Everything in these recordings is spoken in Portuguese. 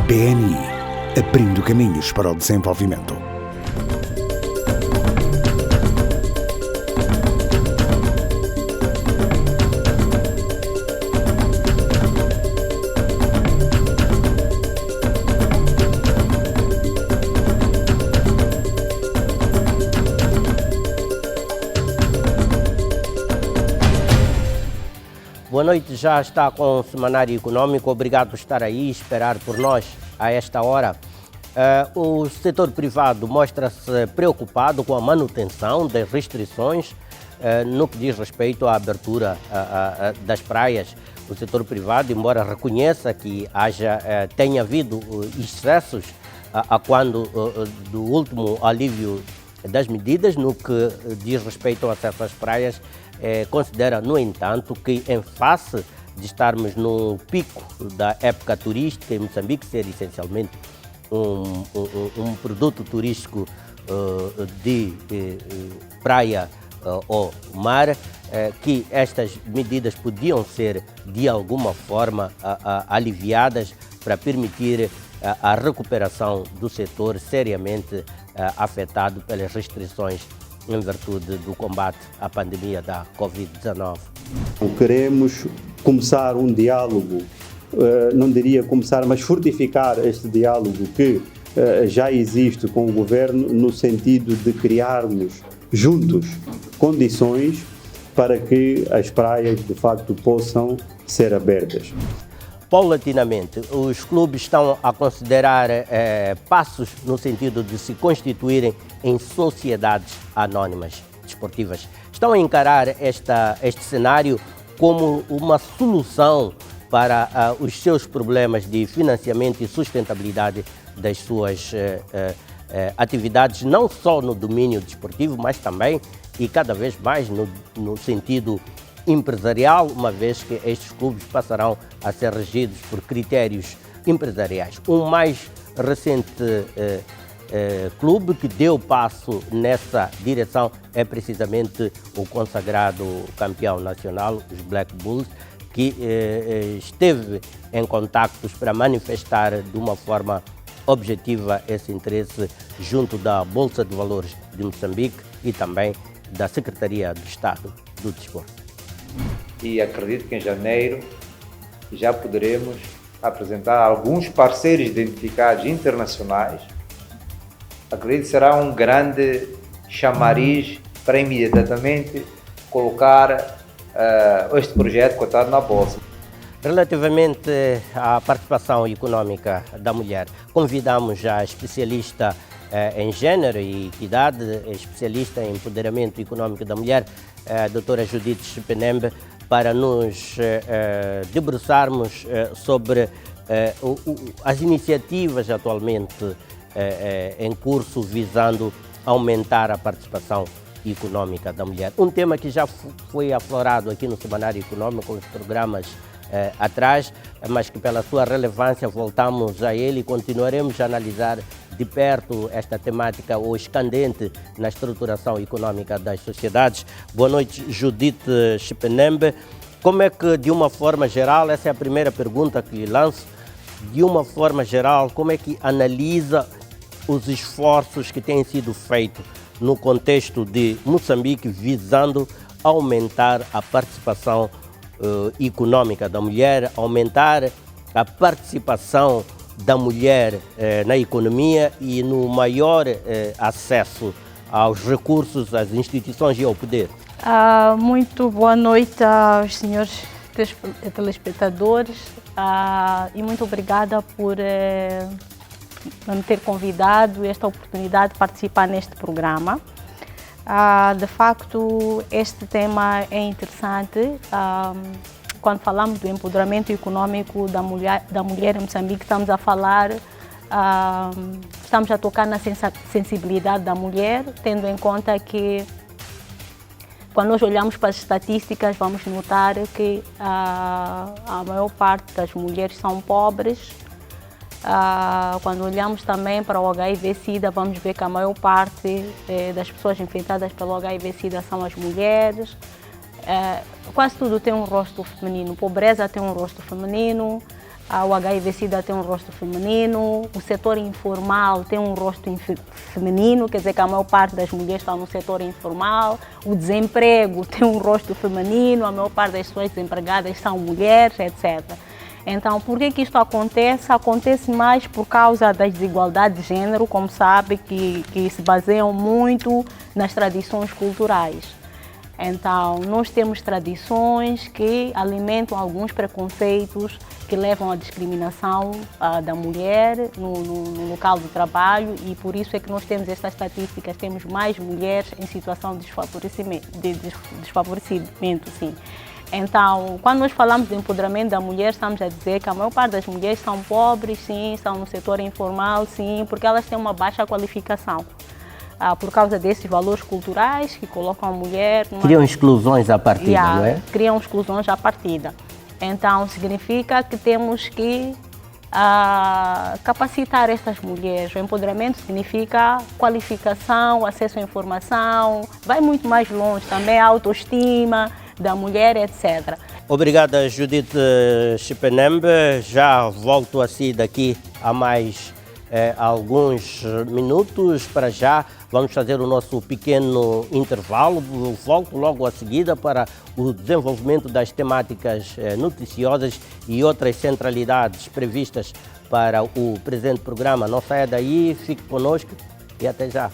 BNI, abrindo caminhos para o desenvolvimento. Boa noite, já está com o Semanário Econômico. Obrigado por estar aí e esperar por nós a esta hora. O setor privado mostra-se preocupado com a manutenção das restrições no que diz respeito à abertura das praias. O setor privado, embora reconheça que tenha havido excessos quando do último alívio das medidas no que diz respeito ao acesso às praias, considera, no entanto, que em face de estarmos no pico da época turística em Moçambique, ser essencialmente um produto turístico de praia ou mar, que estas medidas podiam ser de alguma forma aliviadas para permitir a recuperação do setor seriamente afetado pelas restrições em virtude do combate à pandemia da Covid-19. Queremos começar um diálogo, não diria começar, mas fortificar este diálogo que já existe com o governo, no sentido de criarmos juntos condições para que as praias de facto possam ser abertas. Paulatinamente, os clubes estão a considerar passos no sentido de se constituírem em sociedades anónimas desportivas. Estão a encarar este cenário como uma solução para os seus problemas de financiamento e sustentabilidade das suas atividades, não só no domínio desportivo, mas também e cada vez mais no sentido empresarial, uma vez que estes clubes passarão a ser regidos por critérios empresariais. O mais recente clube que deu passo nessa direção é precisamente o consagrado campeão nacional, os Black Bulls, que esteve em contactos para manifestar de uma forma objetiva esse interesse junto da Bolsa de Valores de Moçambique e também da Secretaria de Estado do Desporto. E acredito que em janeiro já poderemos apresentar alguns parceiros identificados internacionais. Acredito que será um grande chamariz para imediatamente colocar este projeto cotado na Bolsa. Relativamente à participação econômica da mulher, convidamos a especialista em gênero e equidade, especialista em empoderamento econômico da mulher, a doutora Judith Chipenembe, para nos debruçarmos sobre as iniciativas atualmente em curso visando aumentar a participação econômica da mulher. Um tema que já foi aflorado aqui no Semanário Econômico, nos programas atrás, mas que pela sua relevância voltamos a ele e continuaremos a analisar de perto esta temática hoje candente na estruturação econômica das sociedades. Boa noite, Judith Chipenembe. Como é que, de uma forma geral, essa é a primeira pergunta que lhe lanço, de uma forma geral, como é que analisa os esforços que têm sido feitos no contexto de Moçambique visando aumentar a participação econômica da mulher, aumentar a participação da mulher na economia e no maior acesso aos recursos, às instituições e ao poder? Muito boa noite aos senhores telespectadores e muito obrigada por me ter convidado esta oportunidade de participar neste programa. De facto, este tema é interessante. Quando falamos do empoderamento econômico da mulher em Moçambique, estamos a falar, estamos a tocar na sensibilidade da mulher, tendo em conta que quando nós olhamos para as estatísticas, vamos notar que a maior parte das mulheres são pobres. Quando olhamos também para o HIV-Sida, vamos ver que a maior parte das pessoas infectadas pelo HIV-Sida são as mulheres. Quase tudo tem um rosto feminino. Pobreza tem um rosto feminino, O HIV-Sida tem um rosto feminino, o setor informal tem um rosto feminino, quer dizer que a maior parte das mulheres estão no setor informal, o desemprego tem um rosto feminino, a maior parte das pessoas desempregadas são mulheres, etc. Então, por que isto acontece? Acontece mais por causa das desigualdades de género, como sabe, que se baseiam muito nas tradições culturais. Então, nós temos tradições que alimentam alguns preconceitos que levam à discriminação da mulher no local do trabalho, e por isso é que nós temos estas estatísticas, temos mais mulheres em situação de desfavorecimento, sim. Então, quando nós falamos de empoderamento da mulher, estamos a dizer que a maior parte das mulheres são pobres, sim, estão no setor informal, sim, porque elas têm uma baixa qualificação. Por causa desses valores culturais que colocam a mulher... Criam exclusões à partida, não é? Criam exclusões à partida. Então, significa que temos que capacitar estas mulheres. O empoderamento significa qualificação, acesso à informação, vai muito mais longe também, a autoestima da mulher, etc. Obrigada, Judith Chipenembe. Já volto a si daqui a mais alguns minutos. Para já, vamos fazer o nosso pequeno intervalo. Volto logo a seguida para o desenvolvimento das temáticas noticiosas e outras centralidades previstas para o presente programa. Não saia daí, fique conosco e até já.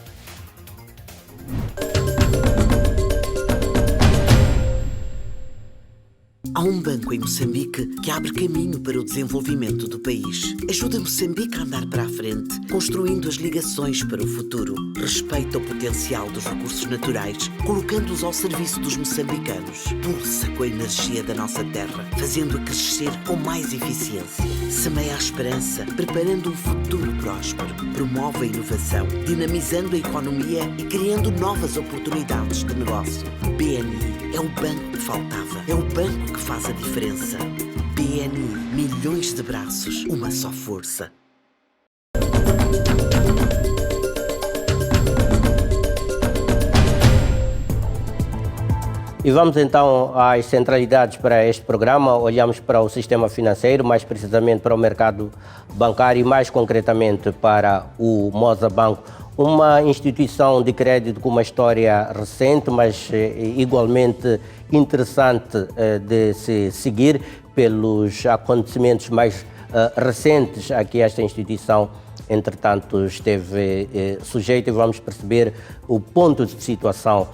Há um banco em Moçambique que abre caminho para o desenvolvimento do país. Ajuda Moçambique a andar para a frente, construindo as ligações para o futuro. Respeita o potencial dos recursos naturais, colocando-os ao serviço dos moçambicanos. Pulsa com a energia da nossa terra, fazendo-a crescer com mais eficiência. Semeia a esperança, preparando um futuro próspero. Promove a inovação, dinamizando a economia e criando novas oportunidades de negócio. BNI é o banco que faltava. É o banco que faz a diferença. BNI, milhões de braços, uma só força. E vamos então às centralidades para este programa. Olhamos para o sistema financeiro, mais precisamente para o mercado bancário e mais concretamente para o Mozabanco, uma instituição de crédito com uma história recente, mas igualmente interessante de se seguir pelos acontecimentos mais recentes a que esta instituição, entretanto, esteve sujeita, e vamos perceber o ponto de situação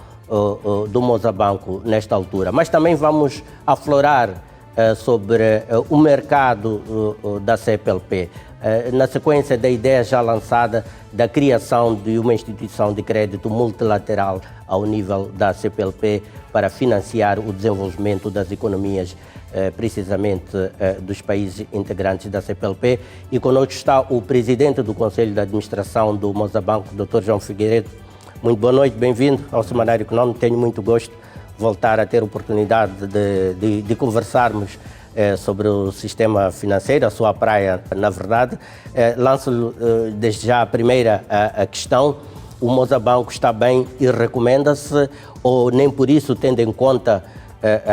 do Mozabanco nesta altura. Mas também vamos aflorar sobre o mercado da CPLP, na sequência da ideia já lançada da criação de uma instituição de crédito multilateral ao nível da CPLP para financiar o desenvolvimento das economias, precisamente dos países integrantes da CPLP. E conosco está o presidente do Conselho de Administração do Mozabanco, Dr. João Figueiredo. Muito boa noite, bem-vindo ao Semanário Econômico. Tenho muito gosto de voltar a ter a oportunidade de conversarmos sobre o sistema financeiro, a sua praia, na verdade. Lanço desde já a primeira a questão. O Mozabanco está bem e recomenda-se, ou nem por isso, tendo em conta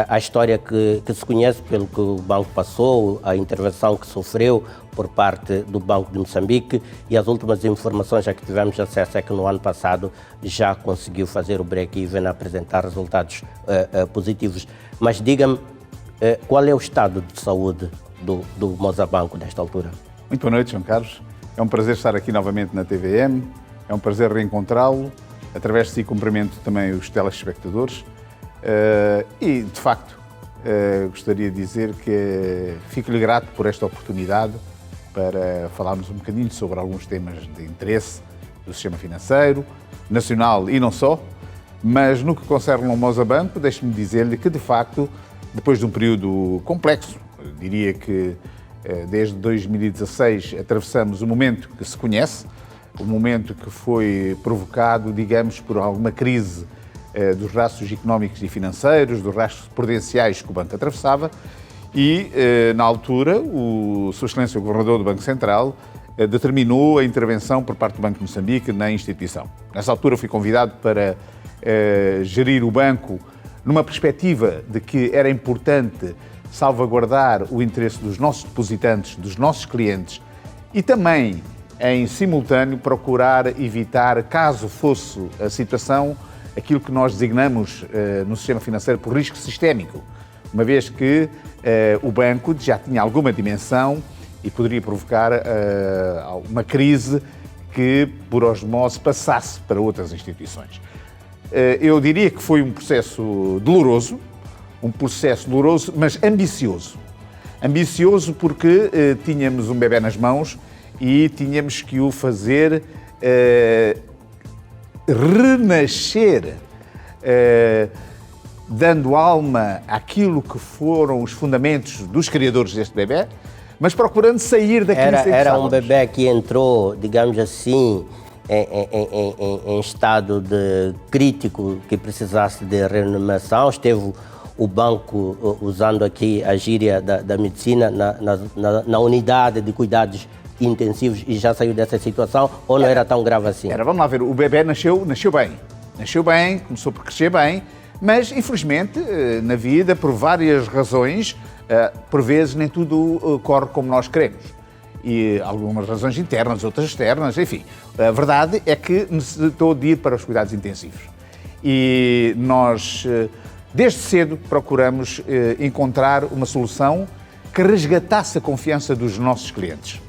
a história que se conhece, pelo que o banco passou, a intervenção que sofreu por parte do Banco de Moçambique, e as últimas informações a que tivemos acesso é que no ano passado já conseguiu fazer o break-even, apresentar resultados positivos. Mas diga-me, qual é o estado de saúde do Mozabanco nesta altura? Muito boa noite, João Carlos. É um prazer estar aqui novamente na TVM, é um prazer reencontrá-lo. Através de si cumprimento também os telespectadores. E, de facto, gostaria de dizer que fico-lhe grato por esta oportunidade para falarmos um bocadinho sobre alguns temas de interesse do sistema financeiro, nacional e não só, mas no que concerne ao Mozabanco, deixe-me dizer-lhe que, de facto, depois de um período complexo, diria que desde 2016 atravessamos um momento que se conhece, um momento que foi provocado, digamos, por alguma crise dos rastros económicos e financeiros, dos rastros prudenciais que o banco atravessava, e, na altura, o Sua Excelência, o Governador do Banco Central, determinou a intervenção por parte do Banco de Moçambique na instituição. Nessa altura fui convidado para gerir o banco numa perspectiva de que era importante salvaguardar o interesse dos nossos depositantes, dos nossos clientes e também, em simultâneo, procurar evitar, caso fosse a situação, aquilo que nós designamos no sistema financeiro por risco sistémico, uma vez que o banco já tinha alguma dimensão e poderia provocar uma crise que, por osmose, passasse para outras instituições. Eu diria que foi um processo doloroso, mas ambicioso. Ambicioso porque tínhamos um bebé nas mãos e tínhamos que o fazer renascer, dando alma àquilo que foram os fundamentos dos criadores deste bebé, mas procurando sair da crise. Era um bebé que entrou, digamos assim, em estado de crítico, que precisasse de reanimação. Esteve o banco, usando aqui a gíria da medicina, na unidade de cuidados intensivos e já saiu dessa situação, ou não era tão grave assim? Vamos lá ver, o bebé nasceu bem, começou por crescer bem, mas infelizmente na vida, por várias razões, por vezes nem tudo corre como nós queremos. E algumas razões internas, outras externas, enfim. A verdade é que necessitou de ir para os cuidados intensivos. E nós, desde cedo, procuramos encontrar uma solução que resgatasse a confiança dos nossos clientes.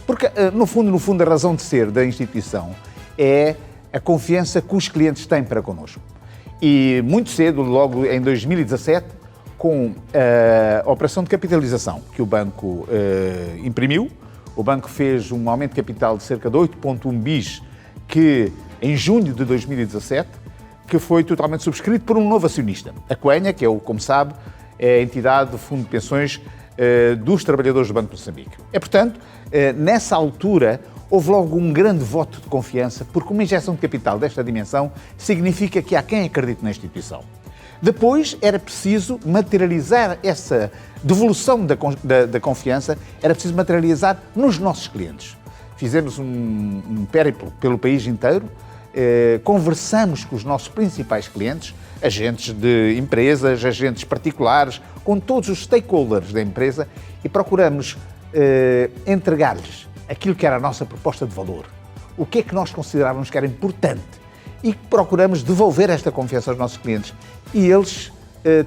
Porque, no fundo, a razão de ser da instituição é a confiança que os clientes têm para connosco. E muito cedo, logo em 2017, com a operação de capitalização que o banco imprimiu, o banco fez um aumento de capital de cerca de 8,1 bis, que em junho de 2017, que foi totalmente subscrito por um novo acionista, a Coenha, que é, como sabe, é a entidade do Fundo de Pensões dos Trabalhadores do Banco de Moçambique. Portanto, nessa altura, houve logo um grande voto de confiança, porque uma injeção de capital desta dimensão significa que há quem acredite na instituição. Depois era preciso materializar essa devolução da confiança, era preciso materializar nos nossos clientes. Fizemos um périplo pelo país inteiro, conversamos com os nossos principais clientes, agentes de empresas, agentes particulares, com todos os stakeholders da empresa e procuramos entregar-lhes aquilo que era a nossa proposta de valor, o que é que nós considerávamos que era importante e procuramos devolver esta confiança aos nossos clientes. E eles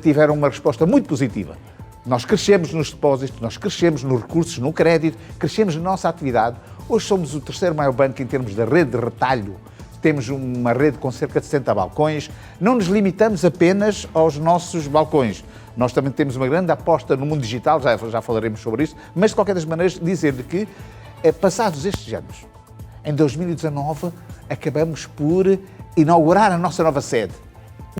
tiveram uma resposta muito positiva. Nós crescemos nos depósitos, nós crescemos nos recursos, no crédito, crescemos na nossa atividade. Hoje somos o terceiro maior banco em termos da rede de retalho. Temos uma rede com cerca de 60 balcões. Não nos limitamos apenas aos nossos balcões. Nós também temos uma grande aposta no mundo digital, já falaremos sobre isso, mas de qualquer das maneiras dizer-lhe que, passados estes anos, em 2019, acabamos por inaugurar a nossa nova sede.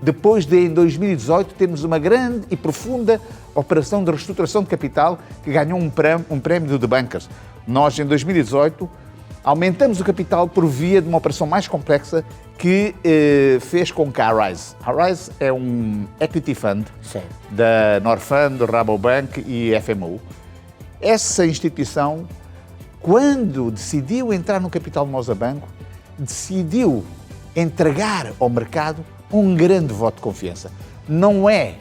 Depois de, em 2018, termos uma grande e profunda operação de reestruturação de capital que ganhou um prémio do The Bankers. Nós, em 2018, aumentamos o capital por via de uma operação mais complexa que fez com que a Arise é um equity fund da Norfund, Rabobank e FMU. Essa instituição, quando decidiu entrar no capital do Mosabanco, decidiu entregar ao mercado um grande voto de confiança. Não é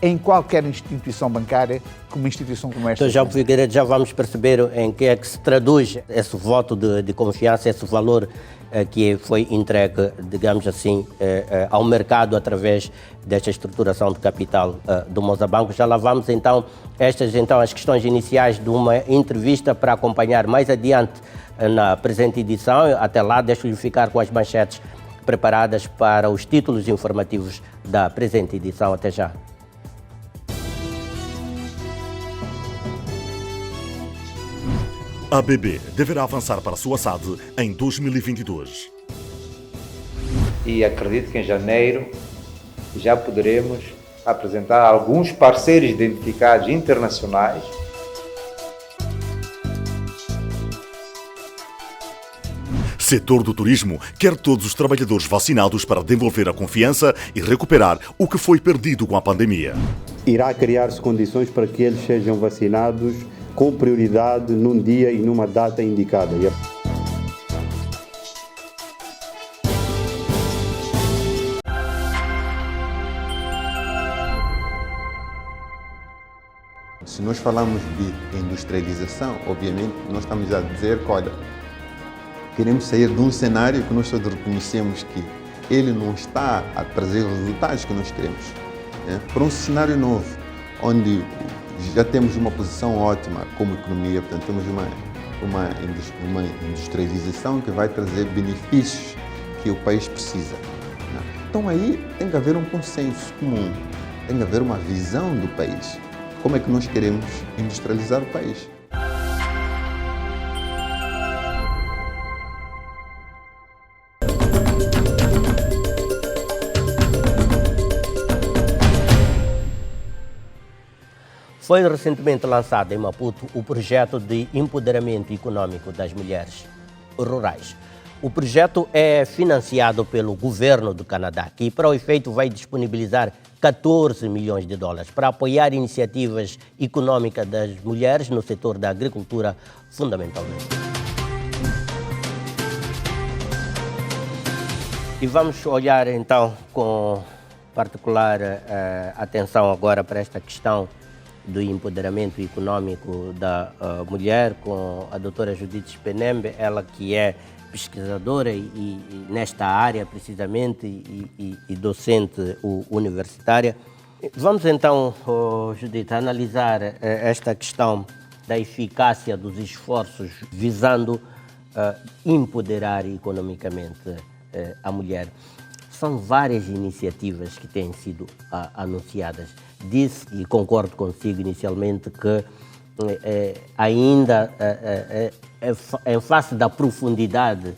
em qualquer instituição bancária que uma instituição como esta... Então, João Figueiredo, já vamos perceber em que é que se traduz esse voto de confiança, esse valor que foi entregue, digamos assim, ao mercado através desta estruturação de capital do Mosabanco. Já lá vamos então, as questões iniciais de uma entrevista para acompanhar mais adiante na presente edição. Até lá, deixo-lhe ficar com as manchetes preparadas para os títulos informativos da presente edição. Até já. A ABB deverá avançar para a sua SAD em 2022. E acredito que em janeiro já poderemos apresentar alguns parceiros identificados internacionais. Setor do turismo quer todos os trabalhadores vacinados para devolver a confiança e recuperar o que foi perdido com a pandemia. Irá criar-se condições para que eles sejam vacinados com prioridade num dia e numa data indicada. Se nós falamos de industrialização, obviamente nós estamos a dizer que, olha, queremos sair de um cenário que nós todos reconhecemos que ele não está a trazer os resultados que nós queremos, né? Para um cenário novo, onde já temos uma posição ótima como economia, portanto temos uma industrialização que vai trazer benefícios que o país precisa, né? Então aí tem que haver um consenso comum, tem que haver uma visão do país. Como é que nós queremos industrializar o país? Foi recentemente lançado em Maputo o projeto de empoderamento econômico das mulheres rurais. O projeto é financiado pelo governo do Canadá, que para o efeito vai disponibilizar 14 milhões de dólares para apoiar iniciativas econômicas das mulheres no setor da agricultura, fundamentalmente. E vamos olhar então com particular atenção agora para esta questão do empoderamento econômico da mulher com a doutora Judith Spenembe, ela que é pesquisadora e nesta área precisamente e docente universitária. Vamos então, Judith, analisar esta questão da eficácia dos esforços visando empoderar economicamente a mulher. São várias iniciativas que têm sido anunciadas. Disse, e concordo consigo inicialmente, que ainda, em face da profundidade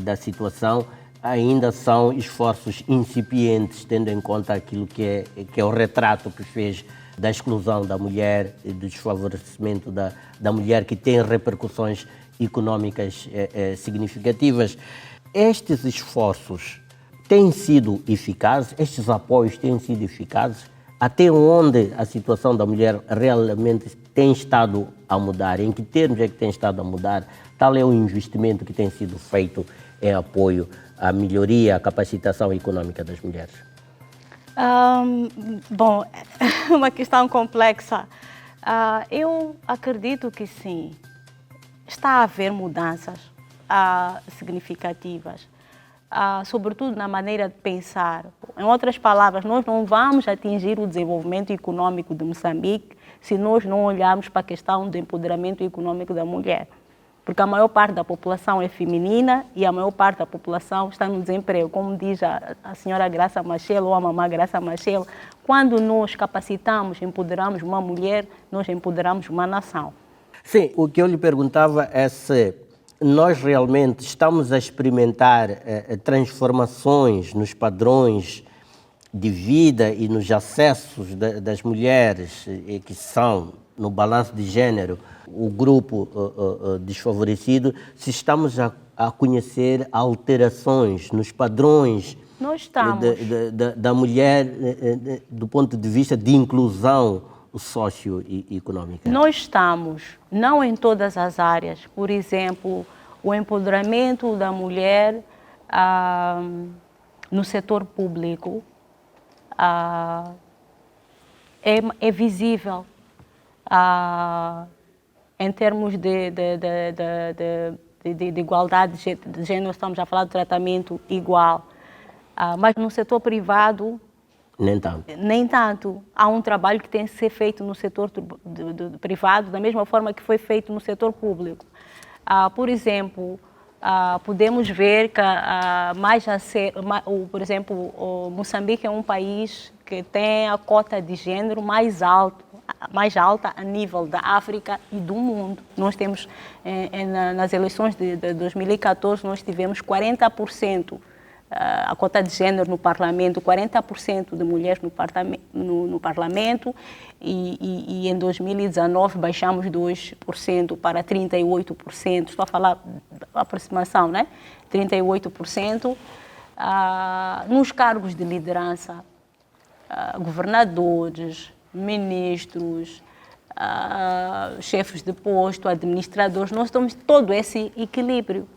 da situação, ainda são esforços incipientes, tendo em conta aquilo que é o retrato que fez da exclusão da mulher e do desfavorecimento da mulher, que tem repercussões econômicas significativas. Estes esforços têm sido eficazes, estes apoios têm sido eficazes, até onde a situação da mulher realmente tem estado a mudar, em que termos é que tem estado a mudar, tal é o investimento que tem sido feito em apoio à melhoria, à capacitação econômica das mulheres? Bom, uma questão complexa. Eu acredito que sim, está a haver mudanças significativas. Sobretudo na maneira de pensar. Em outras palavras, nós não vamos atingir o desenvolvimento econômico de Moçambique se nós não olharmos para a questão do empoderamento econômico da mulher. Porque a maior parte da população é feminina e a maior parte da população está no desemprego. Como diz a senhora Graça Machel ou a mamã Graça Machel, quando nós capacitamos, empoderamos uma mulher, nós empoderamos uma nação. Sim, o que eu lhe perguntava é se nós realmente estamos a experimentar transformações nos padrões de vida e nos acessos das mulheres que são, no balanço de género, o grupo desfavorecido, se estamos a conhecer alterações nos padrões da mulher do ponto de vista de inclusão socioeconômica. Nós estamos, não em todas as áreas, por exemplo, o empoderamento da mulher no setor público é visível. Em termos de igualdade de gênero, estamos a falar de tratamento igual. Mas no setor privado, nem tanto. Há um trabalho que tem que ser feito no setor privado, da mesma forma que foi feito no setor público. Por exemplo, podemos ver que, por exemplo, o Moçambique é um país que tem a cota de género mais alta a nível da África e do mundo. Nós temos, nas eleições de 2014, nós tivemos 40%. A cota de género no parlamento, 40% de mulheres no parlamento e em 2019 baixamos 2% para 38%, estou a falar da aproximação, né? 38%. Nos cargos de liderança, governadores, ministros, chefes de posto, administradores, nós temos todo esse equilíbrio.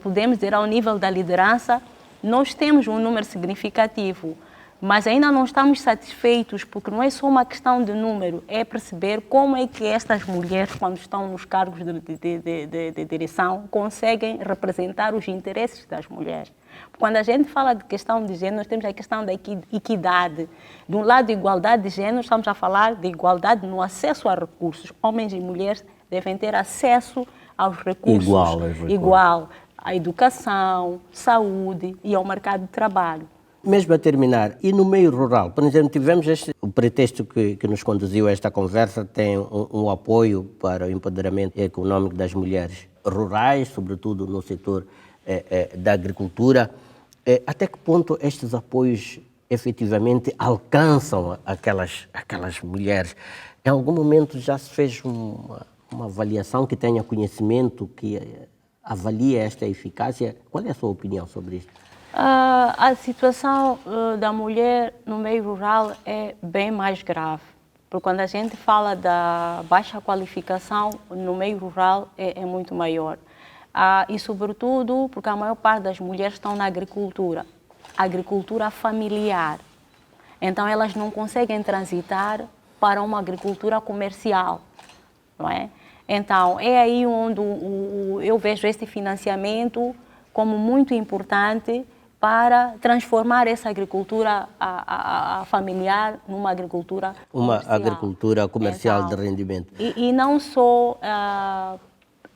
Podemos dizer, ao nível da liderança, nós temos um número significativo. Mas ainda não estamos satisfeitos, porque não é só uma questão de número, é perceber como é que estas mulheres, quando estão nos cargos de direção, conseguem representar os interesses das mulheres. Quando a gente fala de questão de género, nós temos a questão da equidade. De um lado, igualdade de género, estamos a falar de igualdade no acesso a recursos. Homens e mulheres devem ter acesso aos recursos igual à educação, saúde e ao mercado de trabalho. Mesmo a terminar, e no meio rural, por exemplo, tivemos o pretexto que nos conduziu a esta conversa, tem um apoio para o empoderamento econômico das mulheres rurais, sobretudo no setor da agricultura. Até que ponto estes apoios efetivamente alcançam aquelas mulheres? Em algum momento já se fez uma avaliação que tenha conhecimento, que avalie esta eficácia? Qual é a sua opinião sobre isto? A situação da mulher no meio rural é bem mais grave, porque quando a gente fala da baixa qualificação no meio rural é muito maior. E sobretudo porque a maior parte das mulheres estão na agricultura familiar. Então elas não conseguem transitar para uma agricultura comercial, não é? Então é aí onde eu vejo este financiamento como muito importante para transformar essa agricultura familiar numa agricultura comercial. Uma agricultura comercial de rendimento. E não só,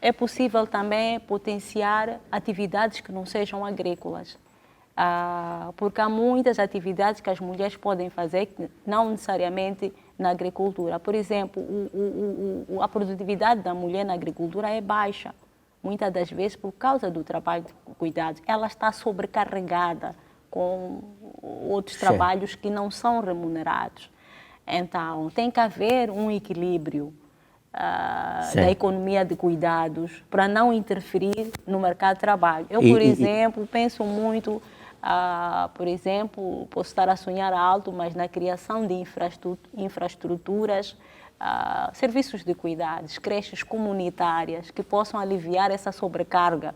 é possível também potenciar atividades que não sejam agrícolas. Porque há muitas atividades que as mulheres podem fazer, não necessariamente na agricultura. Por exemplo, a produtividade da mulher na agricultura é baixa. Muitas das vezes, por causa do trabalho de cuidados, ela está sobrecarregada com outros trabalhos que não são remunerados. Então, tem que haver um equilíbrio da economia de cuidados para não interferir no mercado de trabalho. Eu, por exemplo, penso muito, por exemplo, posso estar a sonhar alto, mas na criação de infraestruturas, serviços de cuidados, creches comunitárias que possam aliviar essa sobrecarga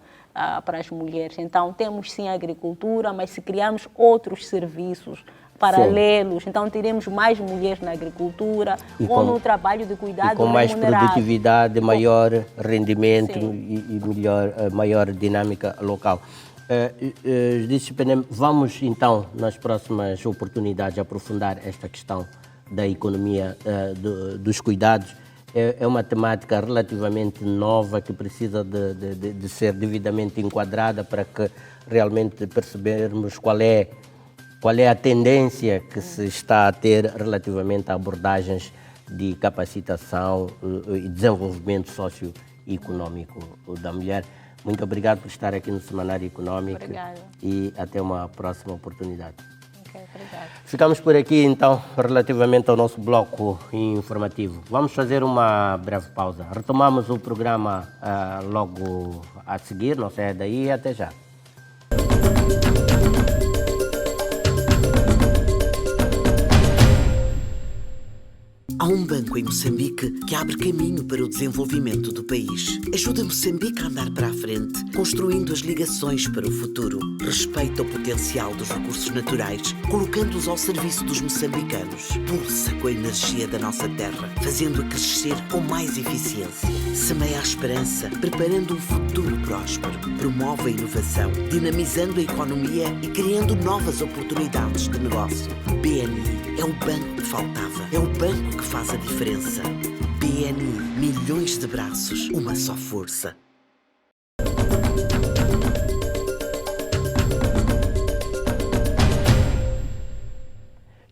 para as mulheres. Então, temos sim a agricultura, mas se criarmos outros serviços paralelos, então teremos mais mulheres na agricultura ou no trabalho de cuidado com mais remunerado. produtividade, maior rendimento e maior dinâmica local. Judice Penem, vamos então nas próximas oportunidades aprofundar esta questão da economia dos cuidados. É uma temática relativamente nova que precisa de ser devidamente enquadrada para que realmente percebermos qual é a tendência que se está a ter relativamente a abordagens de capacitação e desenvolvimento socioeconómico da mulher. Muito obrigado por estar aqui no Semanário Econômico. Obrigada. E até uma próxima oportunidade. Okay, obrigada. Ficamos por aqui, então, relativamente ao nosso bloco informativo. Vamos fazer uma breve pausa. Retomamos o programa logo a seguir. Não saia daí e até já. Há um banco em Moçambique que abre caminho para o desenvolvimento do país. Ajuda Moçambique a andar para a frente, construindo as ligações para o futuro. Respeita o potencial dos recursos naturais, colocando-os ao serviço dos moçambicanos. Pulsa com a energia da nossa terra, fazendo-a crescer com mais eficiência. Semeia a esperança, preparando um futuro próspero. Promove a inovação, dinamizando a economia e criando novas oportunidades de negócio. BNI é o banco que faltava. É o banco que faz a diferença. BNI, milhões de braços, uma só força.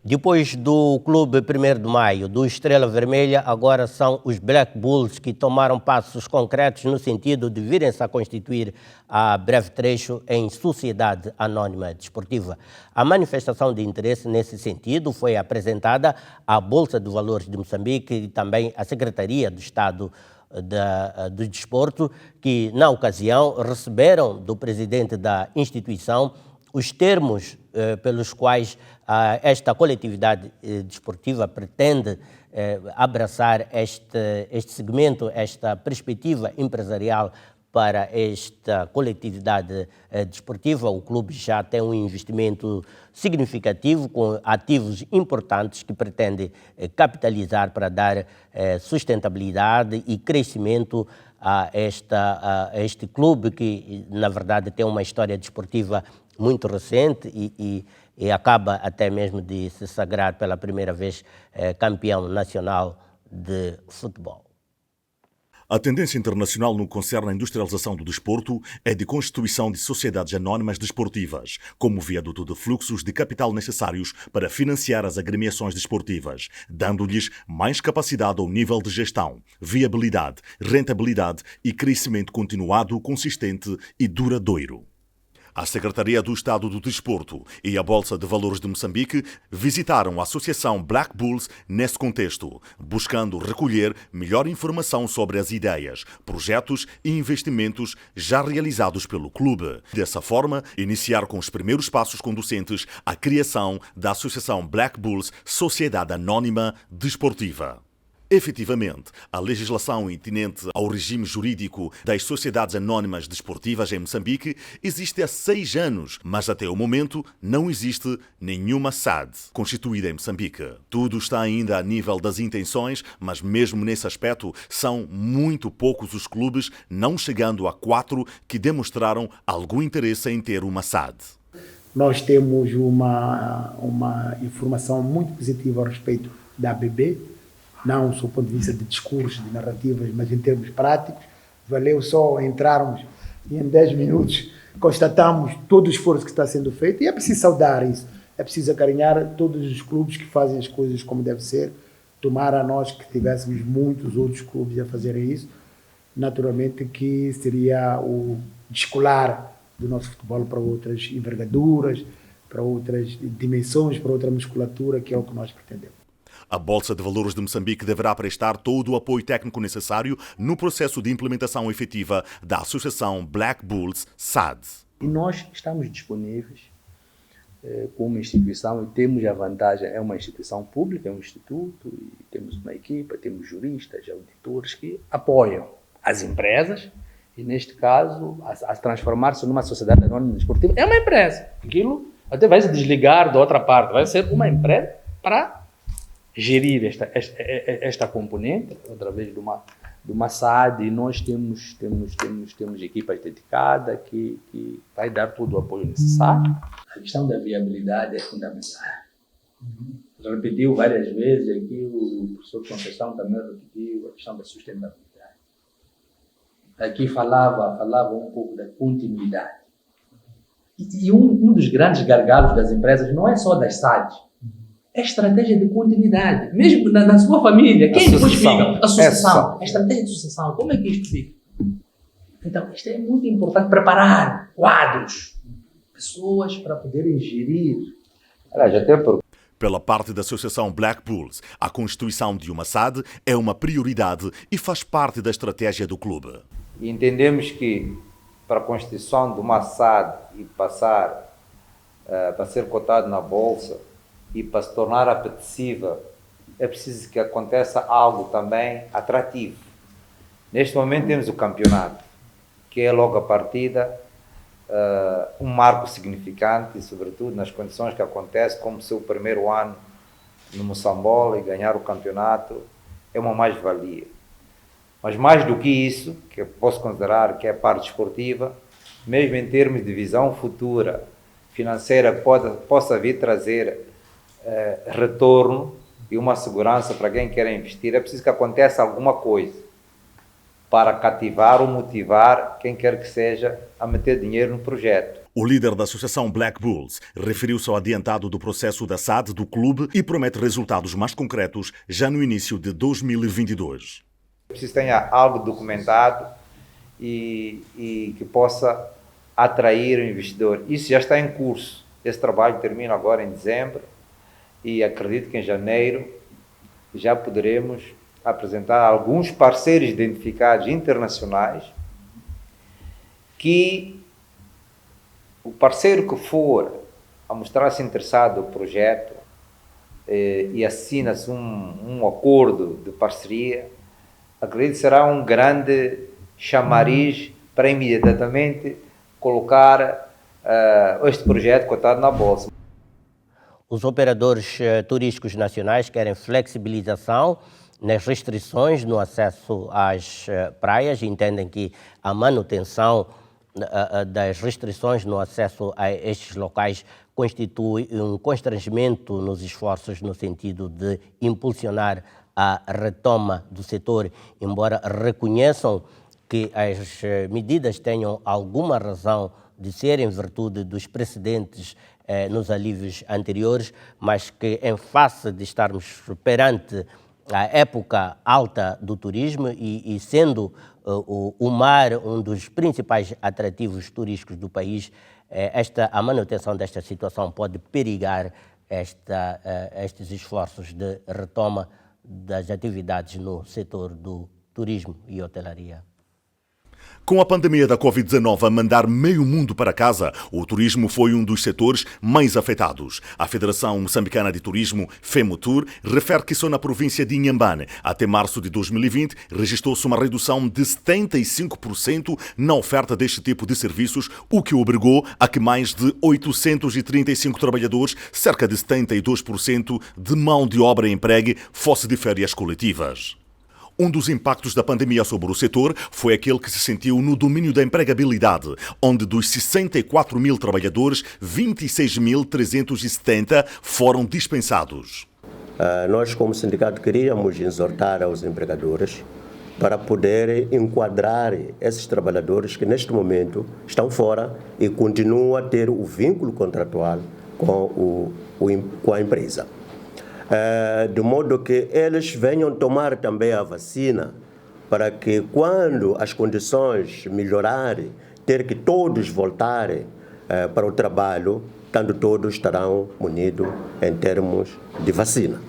Depois do Clube 1º de Maio, do Estrela Vermelha, agora são os Black Bulls que tomaram passos concretos no sentido de virem-se a constituir a breve trecho em Sociedade Anônima Desportiva. A manifestação de interesse nesse sentido foi apresentada à Bolsa de Valores de Moçambique e também à Secretaria do Estado do Desporto, que na ocasião receberam do presidente da instituição os termos pelos quais esta coletividade desportiva pretende abraçar este segmento, esta perspectiva empresarial para esta coletividade desportiva. O clube já tem um investimento significativo com ativos importantes que pretende capitalizar para dar sustentabilidade e crescimento a este clube que, na verdade, tem uma história desportiva muito recente e acaba até mesmo de se sagrar pela primeira vez campeão nacional de futebol. A tendência internacional no que concerne à industrialização do desporto é de constituição de sociedades anónimas desportivas, como viaduto de fluxos de capital necessários para financiar as agremiações desportivas, dando-lhes mais capacidade ao nível de gestão, viabilidade, rentabilidade e crescimento continuado, consistente e duradouro. A Secretaria do Estado do Desporto e a Bolsa de Valores de Moçambique visitaram a Associação Black Bulls nesse contexto, buscando recolher melhor informação sobre as ideias, projetos e investimentos já realizados pelo clube. Dessa forma, iniciar com os primeiros passos conducentes à criação da Associação Black Bulls Sociedade Anónima Desportiva. Efetivamente, a legislação itinente ao regime jurídico das sociedades anónimas desportivas em Moçambique existe há 6 anos, mas até o momento não existe nenhuma SAD constituída em Moçambique. Tudo está ainda a nível das intenções, mas mesmo nesse aspecto são muito poucos os clubes, não chegando a 4, que demonstraram algum interesse em ter uma SAD. Nós temos uma informação muito positiva a respeito da ABB, não só do ponto de vista de discursos, de narrativas, mas em termos práticos. Valeu só entrarmos e em 10 minutos constatamos todo o esforço que está sendo feito e é preciso saudar isso, é preciso acarinhar todos os clubes que fazem as coisas como deve ser. Tomara nós que tivéssemos muitos outros clubes a fazerem isso, naturalmente que seria o descolar do nosso futebol para outras envergaduras, para outras dimensões, para outra musculatura, que é o que nós pretendemos. A Bolsa de Valores de Moçambique deverá prestar todo o apoio técnico necessário no processo de implementação efetiva da Associação Black Bulls SAD. E nós estamos disponíveis como instituição e temos a vantagem, é uma instituição pública, é um instituto, e temos uma equipa, temos juristas, auditores que apoiam as empresas e, neste caso, a transformar-se numa sociedade anônima desportiva. É uma empresa. Aquilo até vai se desligar da outra parte, vai ser uma empresa para gerir esta componente através de uma SAD, e nós temos equipas dedicadas que vai dar todo o apoio necessário. A questão da viabilidade é fundamental. Repetiu várias vezes aqui, o professor Conceição também repetiu a questão da sustentabilidade. Aqui falava um pouco da continuidade. E um dos grandes gargalos das empresas não é só das SADs, é a estratégia de continuidade. Mesmo na sua família, quem depois fica? A sucessão. A estratégia de sucessão. Como é que isto fica? Então, isto é muito importante, preparar quadros, pessoas para poderem gerir. Pela parte da Associação Black Bulls, a constituição de uma SAD é uma prioridade e faz parte da estratégia do clube. E entendemos que para a constituição de uma SAD e passar para ser cotado na Bolsa, e para se tornar apetecível, é preciso que aconteça algo também atrativo. Neste momento temos o campeonato, que é logo a partida um marco significante, e sobretudo nas condições que acontece, como seu primeiro ano no Moçambola, e ganhar o campeonato é uma mais-valia. Mas mais do que isso, que eu posso considerar que é a parte esportiva, mesmo em termos de visão futura, financeira, possa vir trazer retorno e uma segurança para quem quer investir, é preciso que aconteça alguma coisa para cativar ou motivar quem quer que seja a meter dinheiro no projeto. O líder da Associação Black Bulls referiu-se ao adiantado do processo da SAD do clube e promete resultados mais concretos já no início de 2022. É preciso que tenha algo documentado e que possa atrair o investidor. Isso já está em curso. Esse trabalho termina agora em dezembro. E acredito que em janeiro já poderemos apresentar alguns parceiros identificados internacionais, que o parceiro que for a mostrar-se interessado no projeto e assina-se um acordo de parceria, acredito que será um grande chamariz para imediatamente colocar este projeto cotado na Bolsa. Os operadores turísticos nacionais querem flexibilização nas restrições no acesso às praias, entendem que a manutenção das restrições no acesso a estes locais constitui um constrangimento nos esforços no sentido de impulsionar a retoma do setor, embora reconheçam que as medidas tenham alguma razão de ser em virtude dos precedentes nos alívios anteriores, mas que em face de estarmos perante a época alta do turismo e sendo o mar um dos principais atrativos turísticos do país, a manutenção desta situação pode perigar estes esforços de retoma das atividades no setor do turismo e hotelaria. Com a pandemia da Covid-19 a mandar meio mundo para casa, o turismo foi um dos setores mais afetados. A Federação Moçambicana de Turismo, FEMUTUR, refere que só na província de Inhambane, até março de 2020, registrou-se uma redução de 75% na oferta deste tipo de serviços, o que obrigou a que mais de 835 trabalhadores, cerca de 72% de mão de obra empregue, fosse de férias coletivas. Um dos impactos da pandemia sobre o setor foi aquele que se sentiu no domínio da empregabilidade, onde dos 64 mil trabalhadores, 26.370 foram dispensados. Nós, como sindicato, queríamos exortar aos empregadores para poderem enquadrar esses trabalhadores que neste momento estão fora e continuam a ter o vínculo contratual com a empresa. De modo que eles venham tomar também a vacina para que quando as condições melhorarem, ter que todos voltarem para o trabalho, tanto todos estarão munidos em termos de vacina.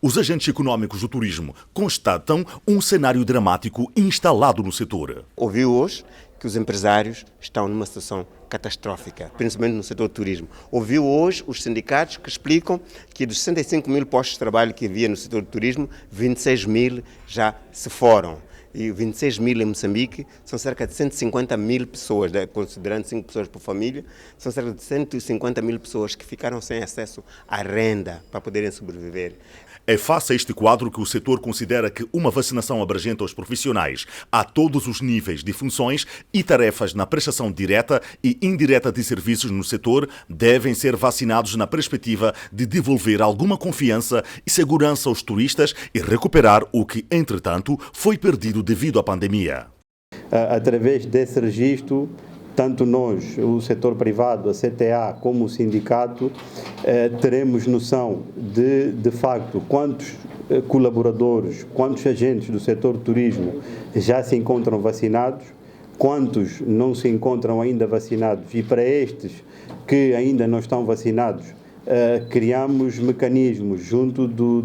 Os agentes econômicos do turismo constatam um cenário dramático instalado no setor. Ouviu hoje que os empresários estão numa situação catastrófica, principalmente no setor do turismo. Ouviu hoje os sindicatos que explicam que dos 65 mil postos de trabalho que havia no setor do turismo, 26 mil já se foram. E 26 mil em Moçambique são cerca de 150 mil pessoas, considerando 5 pessoas por família, são cerca de 150 mil pessoas que ficaram sem acesso à renda para poderem sobreviver. É face a este quadro que o setor considera que uma vacinação abrangente aos profissionais a todos os níveis de funções e tarefas na prestação direta e indireta de serviços no setor devem ser vacinados na perspectiva de devolver alguma confiança e segurança aos turistas e recuperar o que, entretanto, foi perdido devido à pandemia. Através desse registro, tanto nós, o setor privado, a CTA, como o sindicato, teremos noção de facto, quantos colaboradores, quantos agentes do setor do turismo já se encontram vacinados, quantos não se encontram ainda vacinados e para estes que ainda não estão vacinados, criamos mecanismos junto do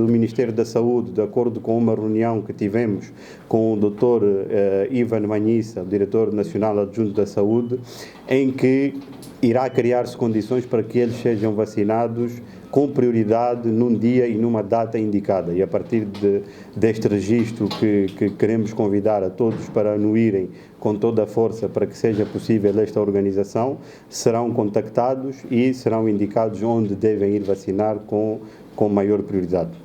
Ministério da Saúde, de acordo com uma reunião que tivemos com o Dr. Ivan Manhissa, o Diretor Nacional Adjunto da Saúde, em que irá criar-se condições para que eles sejam vacinados com prioridade num dia e numa data indicada. E a partir deste registro que queremos convidar a todos para anuírem com toda a força para que seja possível esta organização, serão contactados e serão indicados onde devem ir vacinar com maior prioridade.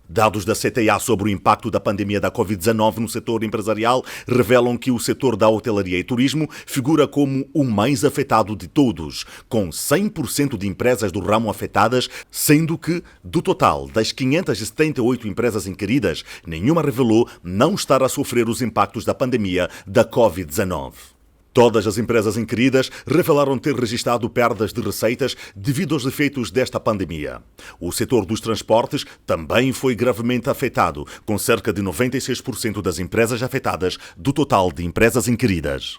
Dados da CTA sobre o impacto da pandemia da Covid-19 no setor empresarial revelam que o setor da hotelaria e turismo figura como o mais afetado de todos, com 100% de empresas do ramo afetadas, sendo que, do total das 578 empresas inquiridas, nenhuma revelou não estar a sofrer os impactos da pandemia da Covid-19. Todas as empresas inquiridas revelaram ter registrado perdas de receitas devido aos efeitos desta pandemia. O setor dos transportes também foi gravemente afetado, com cerca de 96% das empresas afetadas do total de empresas inquiridas.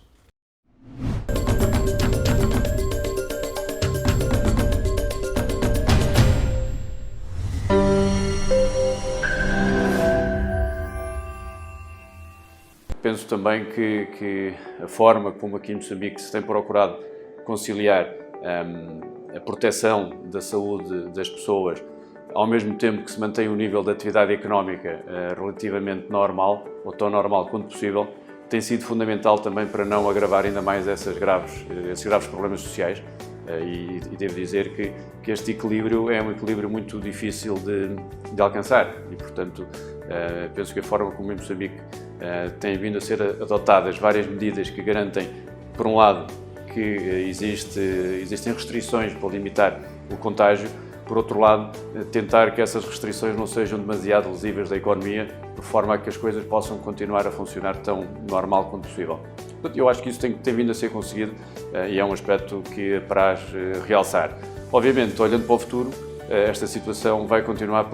Penso também que a forma como aqui em Moçambique se tem procurado conciliar a proteção da saúde das pessoas, ao mesmo tempo que se mantém um nível de atividade económica relativamente normal, ou tão normal quanto possível, tem sido fundamental também para não agravar ainda mais esses graves problemas sociais. E devo dizer que este equilíbrio é um equilíbrio muito difícil de alcançar e, portanto, penso que a forma como em Moçambique têm vindo a ser adotadas várias medidas que garantem, por um lado, que existem restrições para limitar o contágio, por outro lado, tentar que essas restrições não sejam demasiado lesivas da economia, por forma a que as coisas possam continuar a funcionar tão normal quanto possível. Portanto, eu acho que isso tem vindo a ser conseguido e é um aspecto que apraz realçar. Obviamente, olhando para o futuro, esta situação vai continuar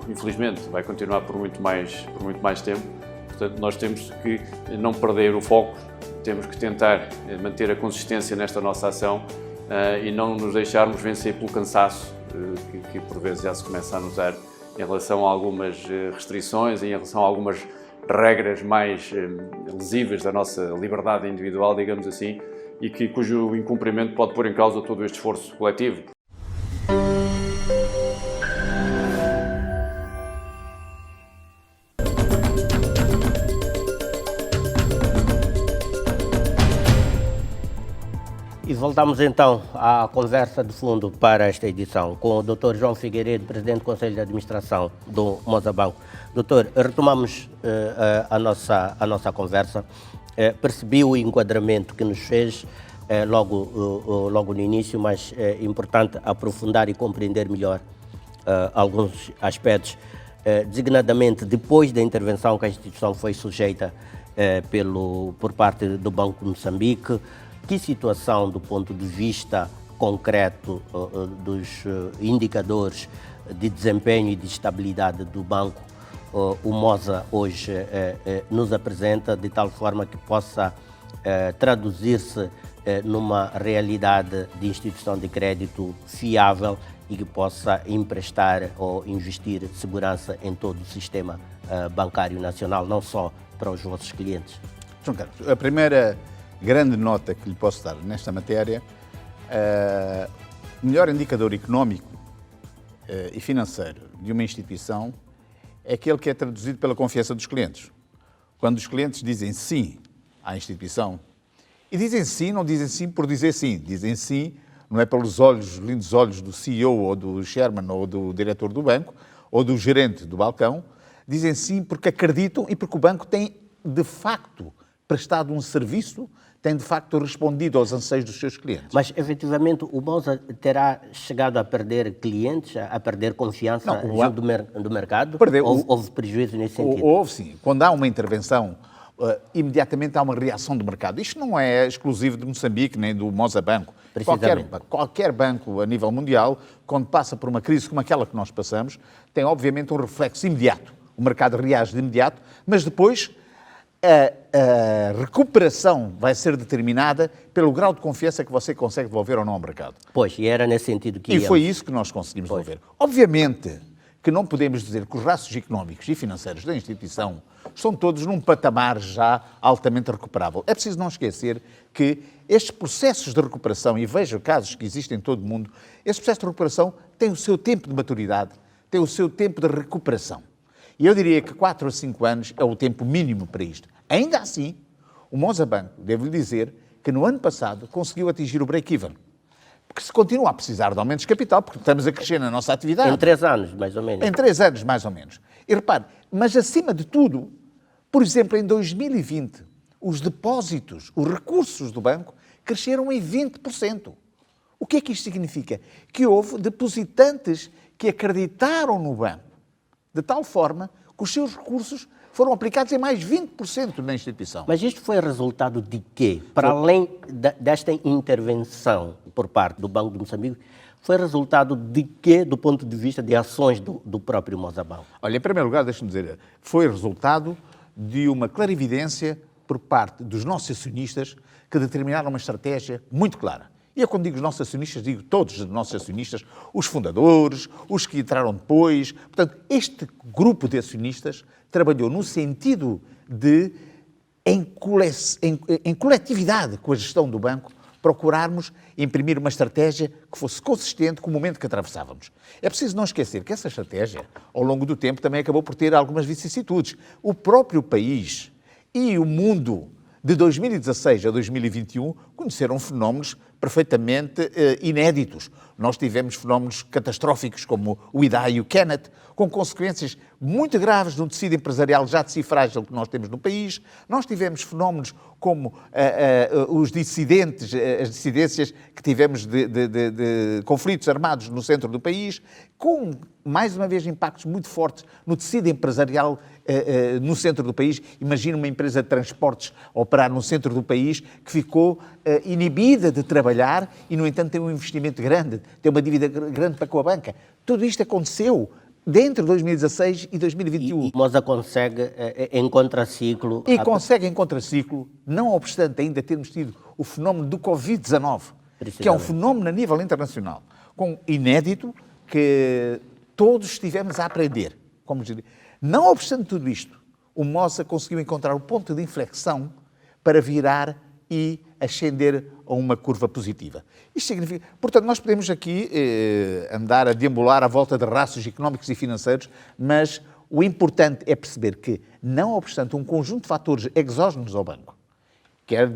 infelizmente, vai continuar por muito mais tempo. Portanto, nós temos que não perder o foco, temos que tentar manter a consistência nesta nossa ação e não nos deixarmos vencer pelo cansaço que por vezes já se começa a notar em relação a algumas restrições, em relação a algumas regras mais lesivas da nossa liberdade individual, digamos assim, e cujo incumprimento pode pôr em causa todo este esforço coletivo. E voltamos então à conversa de fundo para esta edição com o Dr. João Figueiredo, Presidente do Conselho de Administração do Mozabanco. Doutor, retomamos a nossa conversa. Percebi o enquadramento que nos fez logo no início, mas é importante aprofundar e compreender melhor alguns aspectos, designadamente depois da intervenção que a instituição foi sujeita por parte do Banco de Moçambique. Que situação, do ponto de vista concreto dos indicadores de desempenho e de estabilidade do banco, o Moza hoje nos apresenta, de tal forma que possa traduzir-se numa realidade de instituição de crédito fiável e que possa emprestar ou investir segurança em todo o sistema bancário nacional, não só para os vossos clientes? João Carlos, a primeira grande nota que lhe posso dar nesta matéria, o melhor indicador económico e financeiro de uma instituição é aquele que é traduzido pela confiança dos clientes. Quando os clientes dizem sim à instituição, e dizem sim, não dizem sim por dizer sim, dizem sim, não é pelos lindos olhos do CEO ou do chairman ou do diretor do banco ou do gerente do balcão, dizem sim porque acreditam e porque o banco tem, de facto, prestado um serviço, tem de facto respondido aos anseios dos seus clientes. Mas, efetivamente, o Moza terá chegado a perder clientes, a perder confiança junto do mercado? Houve prejuízo nesse sentido? Houve, sim. Quando há uma intervenção, imediatamente há uma reação do mercado. Isto não é exclusivo de Moçambique nem do Mozabanco. Qualquer banco a nível mundial, quando passa por uma crise como aquela que nós passamos, tem obviamente um reflexo imediato. O mercado reage de imediato, mas depois a recuperação vai ser determinada pelo grau de confiança que você consegue devolver ou não ao mercado. Pois, e era nesse sentido que íamos. E foi isso que nós conseguimos devolver. Obviamente que não podemos dizer que os rastros económicos e financeiros da instituição estão todos num patamar já altamente recuperável. É preciso não esquecer que estes processos de recuperação, e veja casos que existem em todo o mundo, estes processos de recuperação têm o seu tempo de maturidade, têm o seu tempo de recuperação. E eu diria que 4 a 5 anos é o tempo mínimo para isto. Ainda assim, o Mozabanco, devo-lhe dizer, que no ano passado conseguiu atingir o break-even. Porque se continua a precisar de aumentos de capital, porque estamos a crescer na nossa atividade. Em 3 anos, mais ou menos. Em 3 anos, mais ou menos. E repare, mas acima de tudo, por exemplo, em 2020, os depósitos, os recursos do banco, cresceram em 20%. O que é que isto significa? Que houve depositantes que acreditaram no banco, de tal forma que os seus recursos foram aplicados em mais 20% na instituição. Mas isto foi resultado de quê? Para além desta intervenção por parte do Banco de Moçambique, foi resultado de quê do ponto de vista de ações do próprio Mozabanco? Olha, em primeiro lugar, deixe-me dizer, foi resultado de uma clarividência por parte dos nossos acionistas que determinaram uma estratégia muito clara. E eu, quando digo os nossos acionistas, digo todos os nossos acionistas, os fundadores, os que entraram depois. Portanto, este grupo de acionistas trabalhou no sentido de, em coletividade com a gestão do banco, procurarmos imprimir uma estratégia que fosse consistente com o momento que atravessávamos. É preciso não esquecer que essa estratégia, ao longo do tempo, também acabou por ter algumas vicissitudes. O próprio país e o mundo de 2016 a 2021 conheceram fenómenos perfeitamente inéditos. Nós tivemos fenómenos catastróficos como o Idai e o Kenneth, com consequências muito graves no tecido empresarial já de si frágil que nós temos no país. Nós tivemos fenómenos como os dissidentes, as dissidências que tivemos de conflitos armados no centro do país, com, mais uma vez, impactos muito fortes no tecido empresarial no centro do país. Imagina uma empresa de transportes operar no centro do país que ficou inibida de trabalhar e, no entanto, tem um investimento grande, tem uma dívida grande para com a banca. Tudo isto aconteceu dentro de 2016 e 2021. E Moza consegue em contraciclo... E consegue em contraciclo, não obstante ainda termos tido o fenómeno do Covid-19, que é um fenómeno a nível internacional, inédito, que todos estivemos a aprender. Não obstante tudo isto, o Moza conseguiu encontrar o ponto de inflexão para virar e ascender a uma curva positiva. Isto significa... Portanto, nós podemos aqui andar a deambular à volta de rastros económicos e financeiros, mas o importante é perceber que, não obstante um conjunto de fatores exógenos ao banco, quer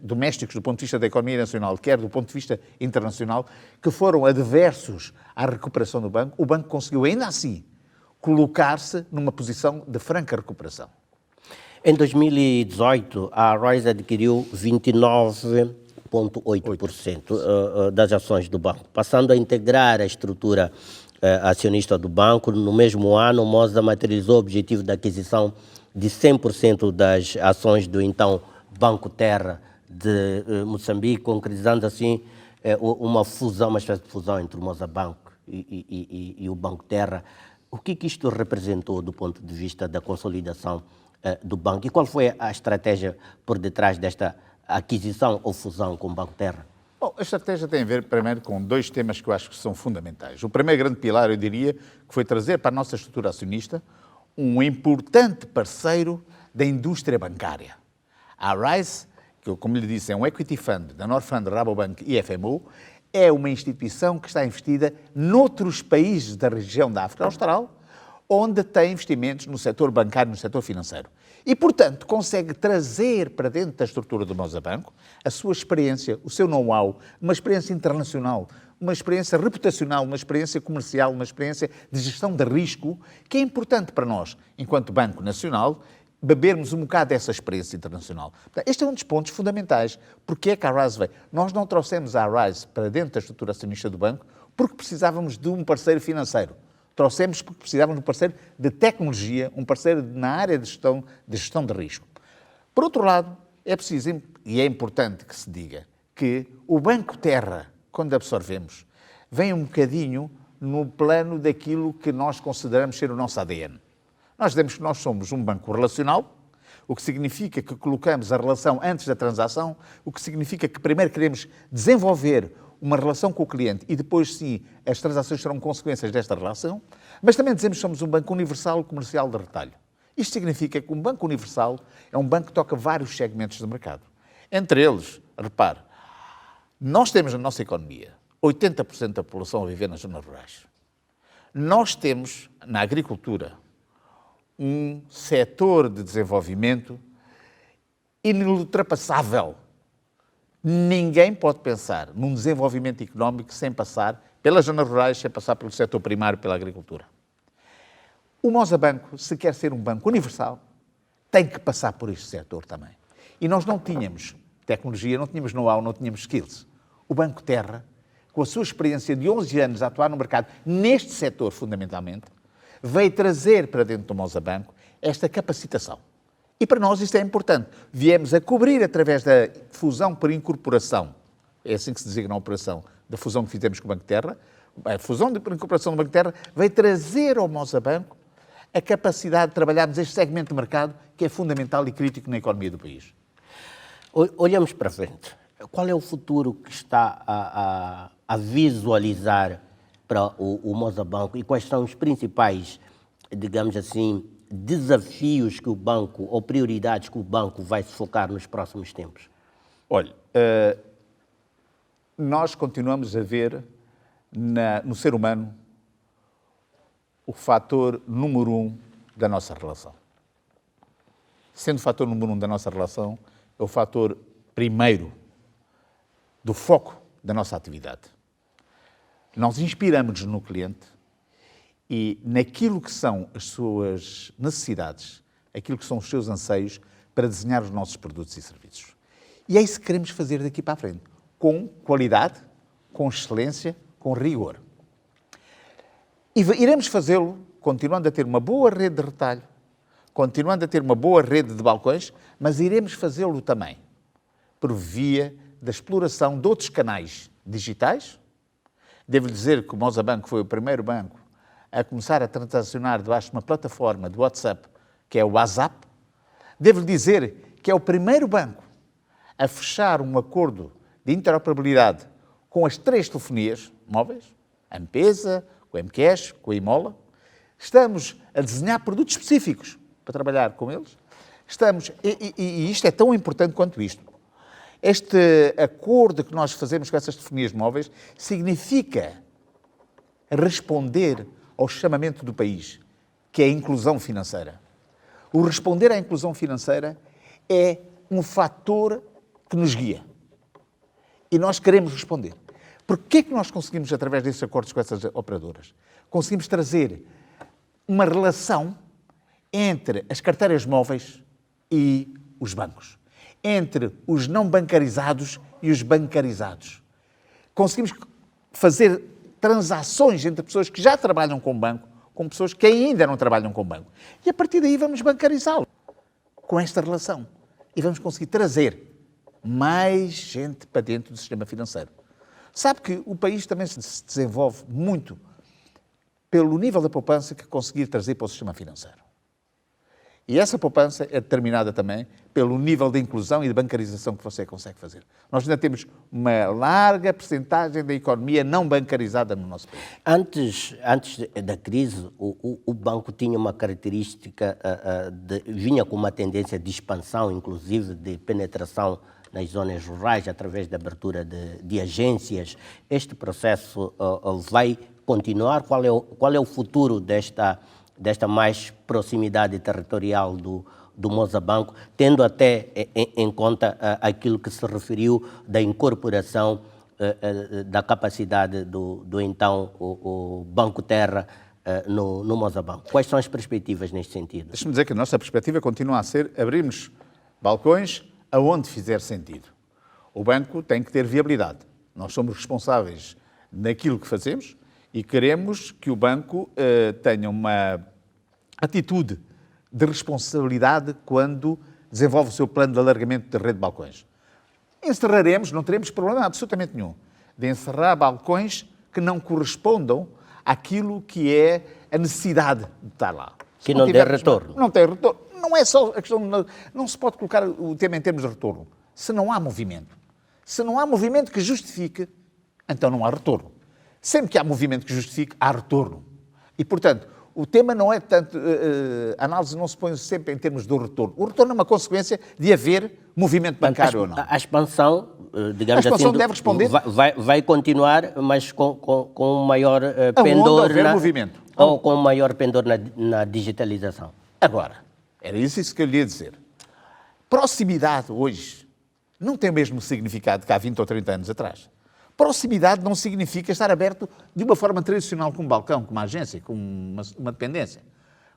domésticos do ponto de vista da economia nacional, quer do ponto de vista internacional, que foram adversos à recuperação do banco, o banco conseguiu ainda assim colocar-se numa posição de franca recuperação. Em 2018, a Arise adquiriu 29,8% das ações do banco, passando a integrar a estrutura acionista do banco. No mesmo ano, o Moza materializou o objetivo da aquisição de 100% das ações do então Banco Terra de Moçambique, concretizando assim uma fusão, uma espécie de fusão entre o Moza Banco e o Banco Terra. O que isto representou do ponto de vista da consolidação do banco e qual foi a estratégia por detrás desta aquisição ou fusão com o Banco Terra? Bom, a estratégia tem a ver, primeiro, com dois temas que eu acho que são fundamentais. O primeiro grande pilar, eu diria, que foi trazer para a nossa estrutura acionista um importante parceiro da indústria bancária. A Arise, que, como lhe disse, é um equity fund da Norfund, Rabobank e FMO, é uma instituição que está investida noutros países da região da África Austral, onde tem investimentos no setor bancário, no setor financeiro. E, portanto, consegue trazer para dentro da estrutura do Moza Banco a sua experiência, o seu know-how, uma experiência internacional, uma experiência reputacional, uma experiência comercial, uma experiência de gestão de risco, que é importante para nós, enquanto Banco Nacional, bebermos um bocado dessa experiência internacional. Este é um dos pontos fundamentais. Porque é que a Arise veio? Nós não trouxemos a Arise para dentro da estrutura acionista do banco porque precisávamos de um parceiro financeiro. Trouxemos porque precisávamos de um parceiro de tecnologia, um parceiro na área de gestão de risco. Por outro lado, é preciso, e é importante que se diga, que o Banco Terra, quando absorvemos, vem um bocadinho no plano daquilo que nós consideramos ser o nosso ADN. Nós dizemos que nós somos um banco relacional, o que significa que colocamos a relação antes da transação, o que significa que primeiro queremos desenvolver uma relação com o cliente e depois, sim, as transações serão consequências desta relação, mas também dizemos que somos um banco universal comercial de retalho. Isto significa que um banco universal é um banco que toca vários segmentos do mercado. Entre eles, repare, nós temos na nossa economia 80% da população a viver nas zonas rurais. Nós temos, na agricultura, um setor de desenvolvimento inultrapassável. Ninguém pode pensar num desenvolvimento económico sem passar pelas zonas rurais, sem passar pelo setor primário, pela agricultura. O Moza Banco, se quer ser um banco universal, tem que passar por este setor também. E nós não tínhamos tecnologia, não tínhamos know-how, não tínhamos skills. O Banco Terra, com a sua experiência de 11 anos a atuar no mercado, neste setor fundamentalmente, veio trazer para dentro do Moza Banco esta capacitação. E para nós isto é importante. Viemos a cobrir através da fusão por incorporação, é assim que se designa a operação da fusão que fizemos com o Banco Terra, a fusão por incorporação do Banco Terra veio trazer ao Moza Banco a capacidade de trabalharmos este segmento de mercado que é fundamental e crítico na economia do país. Olhamos para frente. Qual é o futuro que está a visualizar para o Moza Banco e quais são os principais, digamos assim, desafios que o banco, ou prioridades que o banco vai se focar nos próximos tempos? Olha, nós continuamos a ver no ser humano o fator número 1 da nossa relação. sendo o fator número 1 da nossa relação, é o fator primeiro do foco da nossa atividade. Nós inspiramos-nos no cliente e naquilo que são as suas necessidades, aquilo que são os seus anseios para desenhar os nossos produtos e serviços. E é isso que queremos fazer daqui para a frente, com qualidade, com excelência, com rigor. E iremos fazê-lo continuando a ter uma boa rede de retalho, continuando a ter uma boa rede de balcões, mas iremos fazê-lo também por via da exploração de outros canais digitais. Devo dizer que o Mosabanco foi o primeiro banco a começar a transacionar debaixo de uma plataforma de WhatsApp, que é o WhatsApp. Devo dizer que é o primeiro banco a fechar um acordo de interoperabilidade com as 3 telefonias móveis, a M-Pesa, com a M-Cash, com a Imola. Estamos a desenhar produtos específicos para trabalhar com eles. E isto é tão importante quanto isto. Este acordo que nós fazemos com essas telefonias móveis significa responder ao chamamento do país, que é a inclusão financeira. O responder à inclusão financeira é um fator que nos guia. E nós queremos responder. Porquê é que nós conseguimos, através desses acordos com essas operadoras, conseguimos trazer uma relação entre as carteiras móveis e os bancos, entre os não bancarizados e os bancarizados. Conseguimos fazer transações entre pessoas que já trabalham com o banco, com pessoas que ainda não trabalham com o banco. E a partir daí vamos bancarizá-lo com esta relação. E vamos conseguir trazer mais gente para dentro do sistema financeiro. Sabe que o país também se desenvolve muito pelo nível da poupança que conseguir trazer para o sistema financeiro. E essa poupança é determinada também pelo nível de inclusão e de bancarização que você consegue fazer. Nós ainda temos uma larga percentagem da economia não bancarizada no nosso país. Antes da crise, o banco tinha uma característica, vinha com uma tendência de expansão, inclusive de penetração nas zonas rurais, através da abertura de agências. Este processo vai continuar? Qual é o futuro desta mais proximidade territorial do Mosabanco, tendo até em conta aquilo que se referiu da incorporação da capacidade do então o Banco Terra no Mosabanco? Quais são as perspectivas neste sentido? Deixe-me dizer que a nossa perspectiva continua a ser abrirmos balcões aonde fizer sentido. O banco tem que ter viabilidade. Nós somos responsáveis naquilo que fazemos e queremos que o banco tenha uma atitude de responsabilidade quando desenvolve o seu plano de alargamento da rede de balcões. Encerraremos, não teremos problema absolutamente nenhum, de encerrar balcões que não correspondam àquilo que é a necessidade de estar lá. Que não tem retorno. Não tem retorno. Não é só a questão... Não se pode colocar o tema em termos de retorno. Se não há movimento. Se não há movimento que justifique, então não há retorno. Sempre que há movimento que justifique, há retorno. E, portanto, o tema não é tanto... A análise não se põe sempre em termos do retorno. O retorno é uma consequência de haver movimento bancário ou não. A expansão, digamos assim... A expansão deve responder... Vai continuar, mas com um maior pendor... movimento. Ou com um maior pendor na digitalização. Agora, era isso que eu lhe ia dizer. Proximidade hoje não tem o mesmo significado que há 20 ou 30 anos atrás. Proximidade não significa estar aberto de uma forma tradicional com um balcão, com uma agência, com uma dependência.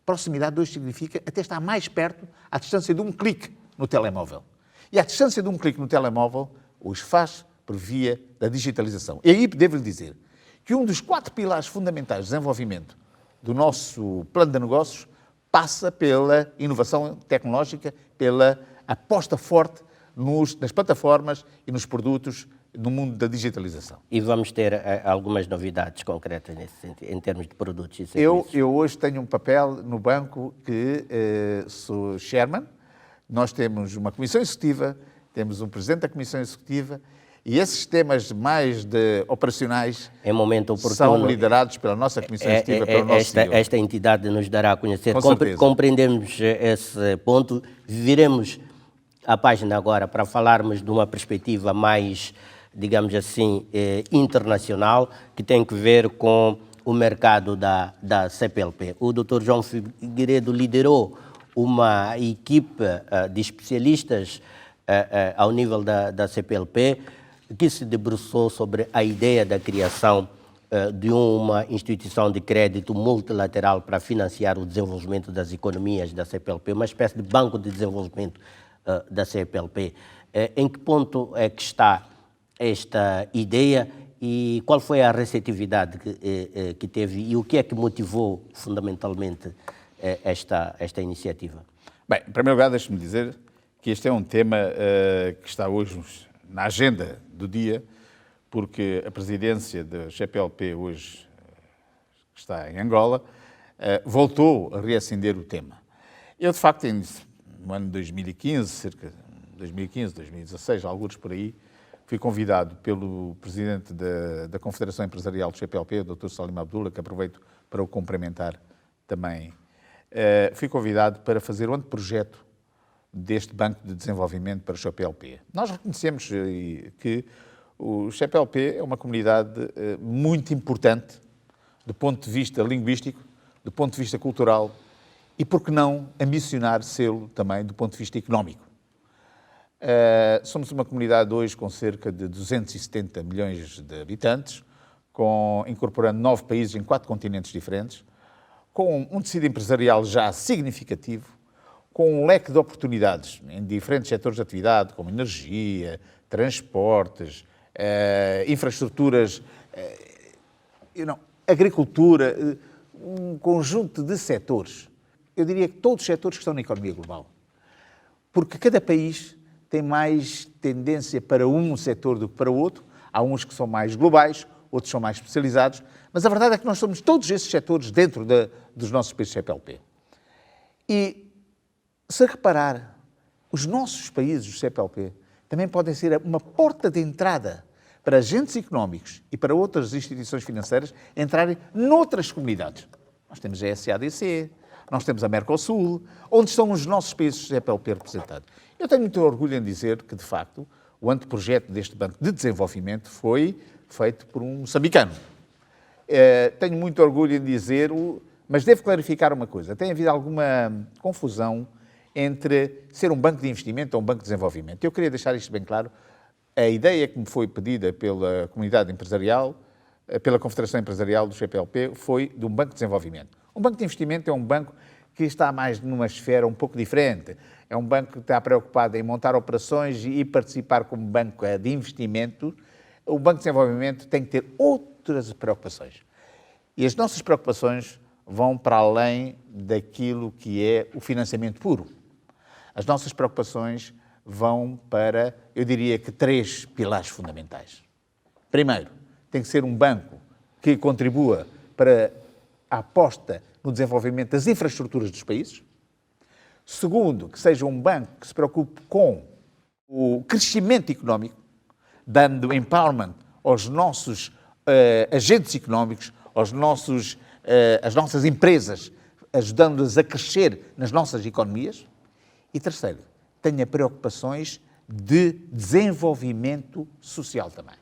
Proximidade hoje significa até estar mais perto, à distância de um clique no telemóvel. E à distância de um clique no telemóvel, os faz por via da digitalização. E aí devo-lhe dizer que um dos 4 pilares fundamentais de desenvolvimento do nosso plano de negócios passa pela inovação tecnológica, pela aposta forte nas plataformas e nos produtos no mundo da digitalização. E vamos ter algumas novidades concretas nesse sentido, em termos de produtos e serviços? Eu hoje tenho um papel no banco que sou chairman. Nós temos uma comissão executiva, temos um presidente da comissão executiva e esses temas mais operacionais em momento oportuno, são liderados pela nossa comissão executiva, pelo nosso CEO. Esta entidade nos dará a conhecer. Com compreendemos esse ponto. Viremos a página agora para falarmos de uma perspectiva mais, digamos assim, internacional, que tem que ver com o mercado da CPLP. O Dr. João Figueiredo liderou uma equipe de especialistas ao nível da CPLP que se debruçou sobre a ideia da criação de uma instituição de crédito multilateral para financiar o desenvolvimento das economias da CPLP, uma espécie de banco de desenvolvimento da CPLP. Em que ponto é que está esta ideia e qual foi a receptividade que teve e o que é que motivou fundamentalmente esta iniciativa? Bem, em primeiro lugar, deixe-me dizer que este é um tema que está hoje na agenda do dia, porque a presidência da GPLP hoje, que está em Angola, voltou a reacender o tema. Eu, de facto, no ano de 2015, cerca de 2015, 2016, alguns por aí, fui convidado pelo presidente da Confederação Empresarial do GPLP, o Dr. Salim Abdullah, que aproveito para o cumprimentar também. Fui convidado para fazer o anteprojeto deste Banco de Desenvolvimento para o GPLP. Nós reconhecemos que o GPLP é uma comunidade muito importante do ponto de vista linguístico, do ponto de vista cultural e, por que não, ambicionar sê-lo também do ponto de vista económico. Somos uma comunidade hoje com cerca de 270 milhões de habitantes, incorporando 9 países em 4 continentes diferentes, com um tecido empresarial já significativo, com um leque de oportunidades em diferentes setores de atividade, como energia, transportes, infraestruturas, agricultura, um conjunto de setores. Eu diria que todos os setores que estão na economia global. Porque cada país tem mais tendência para um setor do que para o outro. Há uns que são mais globais, outros são mais especializados, mas a verdade é que nós somos todos esses setores dentro dos nossos países CPLP. E, se reparar, os nossos países do CPLP também podem ser uma porta de entrada para agentes económicos e para outras instituições financeiras entrarem noutras comunidades. Nós temos a SADC, nós temos a Mercosul, onde estão os nossos países do CPLP representados. Eu tenho muito orgulho em dizer que, de facto, o anteprojeto deste Banco de Desenvolvimento foi feito por um moçambicano. Tenho muito orgulho em dizer, mas devo clarificar uma coisa. Tem havido alguma confusão entre ser um banco de investimento ou um banco de desenvolvimento. Eu queria deixar isto bem claro. A ideia que me foi pedida pela comunidade empresarial, pela Confederação Empresarial do GPLP, foi de um banco de desenvolvimento. Um banco de investimento é um banco que está mais numa esfera um pouco diferente. É um banco que está preocupado em montar operações e participar como banco de investimento. O Banco de Desenvolvimento tem que ter outras preocupações. E as nossas preocupações vão para além daquilo que é o financiamento puro. As nossas preocupações vão para, eu diria que, 3 pilares fundamentais. Primeiro, tem que ser um banco que contribua para a aposta no desenvolvimento das infraestruturas dos países. Segundo, que seja um banco que se preocupe com o crescimento económico, dando empowerment aos nossos agentes económicos, às nossas empresas, ajudando-as a crescer nas nossas economias. E terceiro, tenha preocupações de desenvolvimento social também.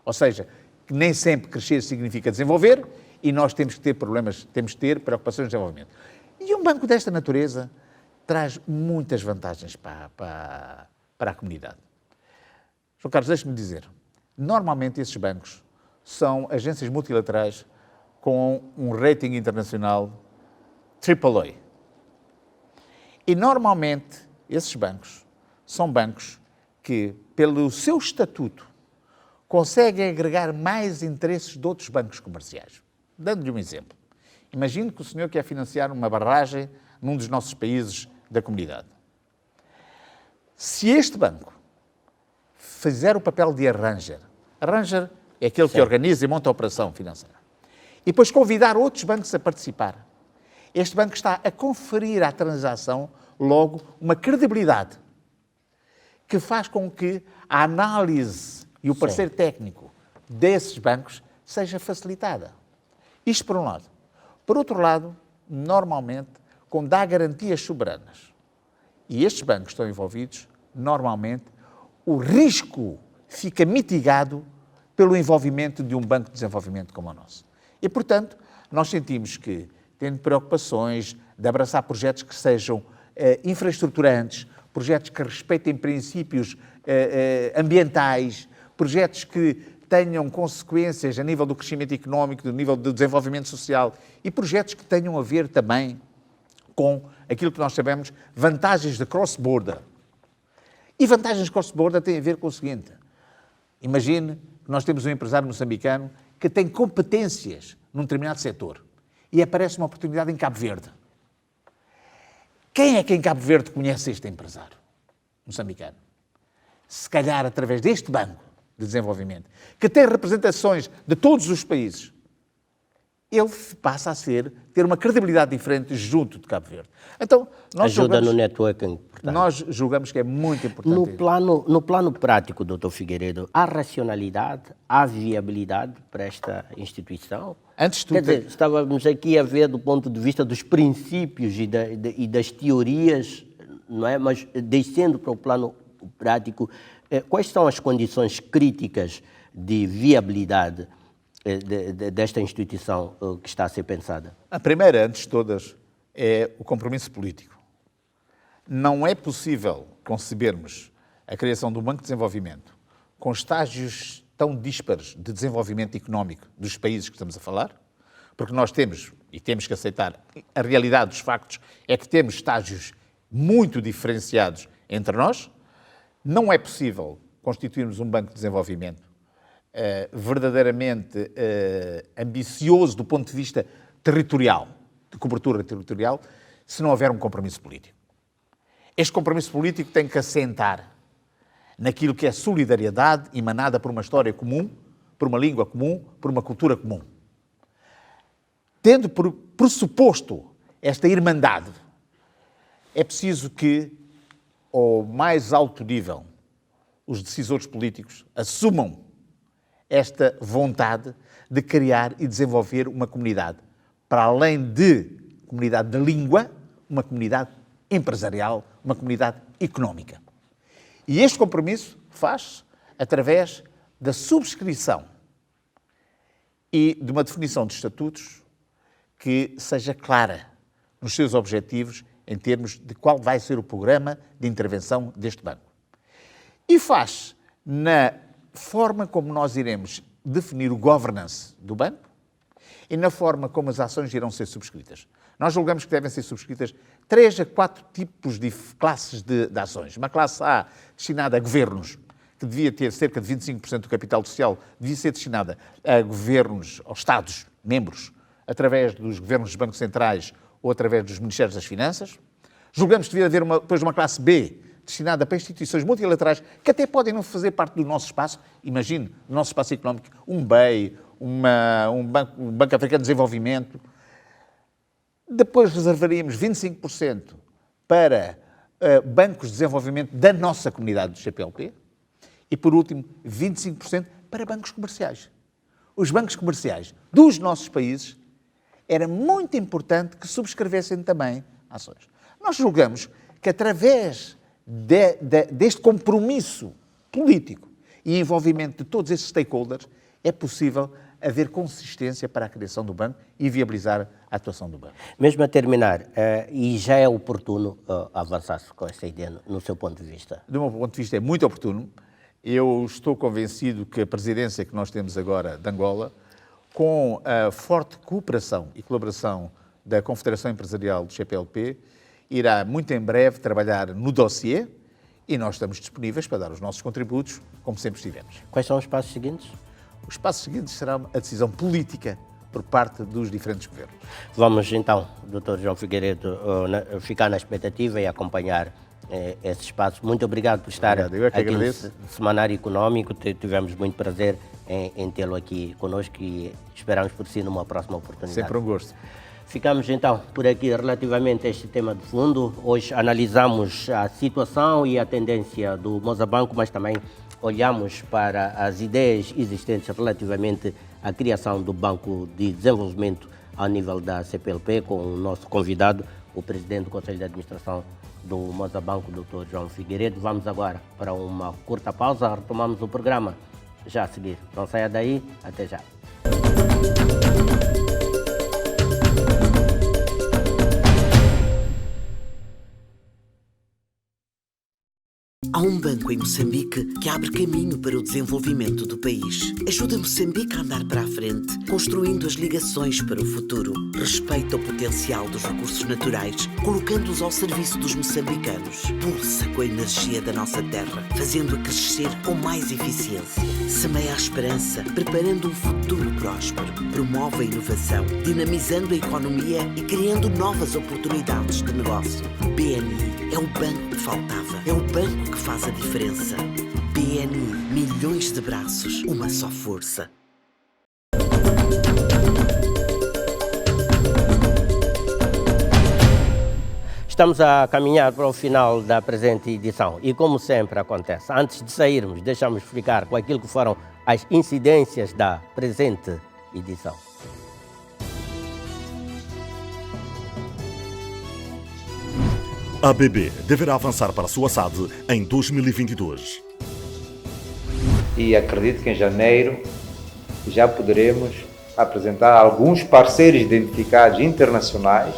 Ou seja, que nem sempre crescer significa desenvolver e nós temos que ter preocupações de desenvolvimento. E um banco desta natureza traz muitas vantagens para a comunidade. João Carlos, deixe-me dizer, normalmente esses bancos são agências multilaterais com um rating internacional AAA. E normalmente esses bancos são bancos que, pelo seu estatuto, conseguem agregar mais interesses de outros bancos comerciais. Dando-lhe um exemplo. Imagine que o senhor quer financiar uma barragem num dos nossos países da comunidade. Se este banco fizer o papel de arranger é aquele que organiza e monta a operação financeira, e depois convidar outros bancos a participar, este banco está a conferir à transação logo uma credibilidade que faz com que a análise e o parecer técnico desses bancos seja facilitada. Isto por um lado. Por outro lado, normalmente, quando dá garantias soberanas e estes bancos estão envolvidos, normalmente o risco fica mitigado pelo envolvimento de um banco de desenvolvimento como o nosso. E, portanto, nós sentimos que, tendo preocupações de abraçar projetos que sejam infraestruturantes, projetos que respeitem princípios ambientais, projetos que tenham consequências a nível do crescimento económico, do nível do desenvolvimento social e projetos que tenham a ver também com aquilo que nós chamamos vantagens de cross-border. E vantagens de cross-border têm a ver com o seguinte: imagine que nós temos um empresário moçambicano que tem competências num determinado setor e aparece uma oportunidade em Cabo Verde. Quem é que em Cabo Verde conhece este empresário moçambicano? Se calhar através deste banco de desenvolvimento, que tem representações de todos os países, ele passa a ter uma credibilidade diferente junto de Cabo Verde. Então, ajuda no networking. Portanto. Nós julgamos que é muito importante. No plano prático, Dr. Figueiredo, há racionalidade, há viabilidade para esta instituição? Antes de tudo, quer dizer, estávamos aqui a ver do ponto de vista dos princípios e das teorias, não é? Mas descendo para o plano prático, quais são as condições críticas de viabilidade desta instituição que está a ser pensada? A primeira, antes de todas, é o compromisso político. Não é possível concebermos a criação de um Banco de Desenvolvimento com estágios tão díspares de desenvolvimento económico dos países que estamos a falar, porque nós temos, e temos que aceitar, a realidade dos factos é que temos estágios muito diferenciados entre nós. Não é possível constituirmos um Banco de Desenvolvimento verdadeiramente ambicioso do ponto de vista territorial, de cobertura territorial, se não houver um compromisso político. Este compromisso político tem que assentar naquilo que é solidariedade emanada por uma história comum, por uma língua comum, por uma cultura comum. Tendo por pressuposto esta irmandade, é preciso que, ao mais alto nível, os decisores políticos assumam esta vontade de criar e desenvolver uma comunidade, para além de comunidade de língua, uma comunidade empresarial, uma comunidade económica. E este compromisso faz-se através da subscrição e de uma definição de estatutos que seja clara nos seus objetivos em termos de qual vai ser o programa de intervenção deste banco. E faz na forma como nós iremos definir o governance do banco e na forma como as ações irão ser subscritas. Nós julgamos que devem ser subscritas 3 a 4 tipos de classes de ações. Uma classe A destinada a governos, que devia ter cerca de 25% do capital social, devia ser destinada a governos, aos Estados membros, através dos governos dos bancos centrais ou através dos Ministérios das Finanças. Julgamos que devia haver depois uma classe B, destinada para instituições multilaterais que até podem não fazer parte do nosso espaço. Imagine, no nosso espaço económico, um BEI, um Banco Africano de Desenvolvimento. Depois reservaríamos 25% para bancos de desenvolvimento da nossa comunidade do CPLP e, por último, 25% para bancos comerciais. Os bancos comerciais dos nossos países era muito importante que subscrevessem também ações. Nós julgamos que, através deste compromisso político e envolvimento de todos esses stakeholders, é possível haver consistência para a criação do banco e viabilizar a atuação do banco. Mesmo a terminar, e já é oportuno avançar-se com esta ideia no seu ponto de vista? Do meu ponto de vista é muito oportuno. Eu estou convencido que a presidência que nós temos agora de Angola, com a forte cooperação e colaboração da Confederação Empresarial do CPLP, irá muito em breve trabalhar no dossiê e nós estamos disponíveis para dar os nossos contributos, como sempre estivemos. Quais são os passos seguintes? Os passos seguintes serão a decisão política por parte dos diferentes governos. Vamos então, Dr. João Figueiredo, ficar na expectativa e acompanhar esses passos. Muito obrigado por estar aqui no Semanário Económico. Tivemos muito prazer em tê-lo aqui conosco e esperamos por si numa próxima oportunidade. Sempre um gosto. Ficamos então por aqui relativamente a este tema de fundo. Hoje analisamos a situação e a tendência do Mozabanco, mas também olhamos para as ideias existentes relativamente à criação do Banco de Desenvolvimento ao nível da CPLP, com o nosso convidado, o presidente do Conselho de Administração do Mozabanco, Dr. João Figueiredo. Vamos agora para uma curta pausa, retomamos o programa já a seguir. Não saia daí, até já. Há um banco em Moçambique que abre caminho para o desenvolvimento do país. Ajuda Moçambique a andar para a frente, construindo as ligações para o futuro. Respeita o potencial dos recursos naturais, colocando-os ao serviço dos moçambicanos. Pulsa com a energia da nossa terra, fazendo-a crescer com mais eficiência. Semeia a esperança, preparando um futuro próspero. Promove a inovação, dinamizando a economia e criando novas oportunidades de negócio. BNI é o banco que faltava. É o banco que faz a diferença. BNI, milhões de braços, uma só força. Estamos a caminhar para o final da presente edição e, como sempre acontece, antes de sairmos, deixamos explicar com aquilo que foram as incidências da presente edição. A ABB deverá avançar para a sua SAD em 2022. E acredito que em janeiro já poderemos apresentar alguns parceiros identificados internacionais.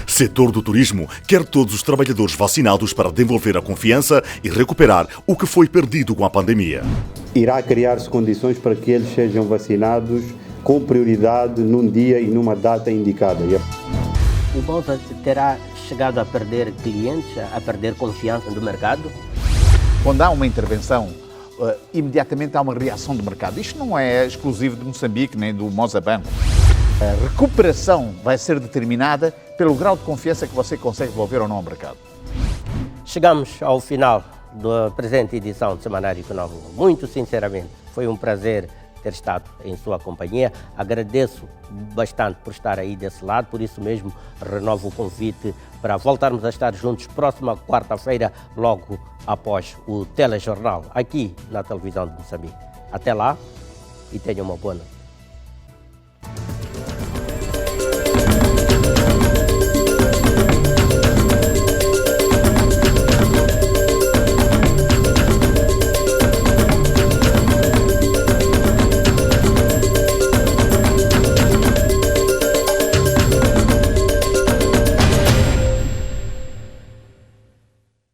Setor do turismo quer todos os trabalhadores vacinados para devolver a confiança e recuperar o que foi perdido com a pandemia. Irá criar-se condições para que eles sejam vacinados com prioridade num dia e numa data indicada. O Moza terá chegado a perder clientes, a perder confiança no mercado? Quando há uma intervenção, imediatamente há uma reação do mercado. Isto não é exclusivo de Moçambique nem do Mozabanco. A recuperação vai ser determinada pelo grau de confiança que você consegue devolver ou não ao mercado. Chegamos ao final da presente edição do Semanário Econômico. Muito sinceramente, foi um prazer ter estado em sua companhia. Agradeço bastante por estar aí desse lado, por isso mesmo renovo o convite para voltarmos a estar juntos próxima quarta-feira, logo após o telejornal, aqui na televisão de Moçambique. Até lá e tenham uma boa noite.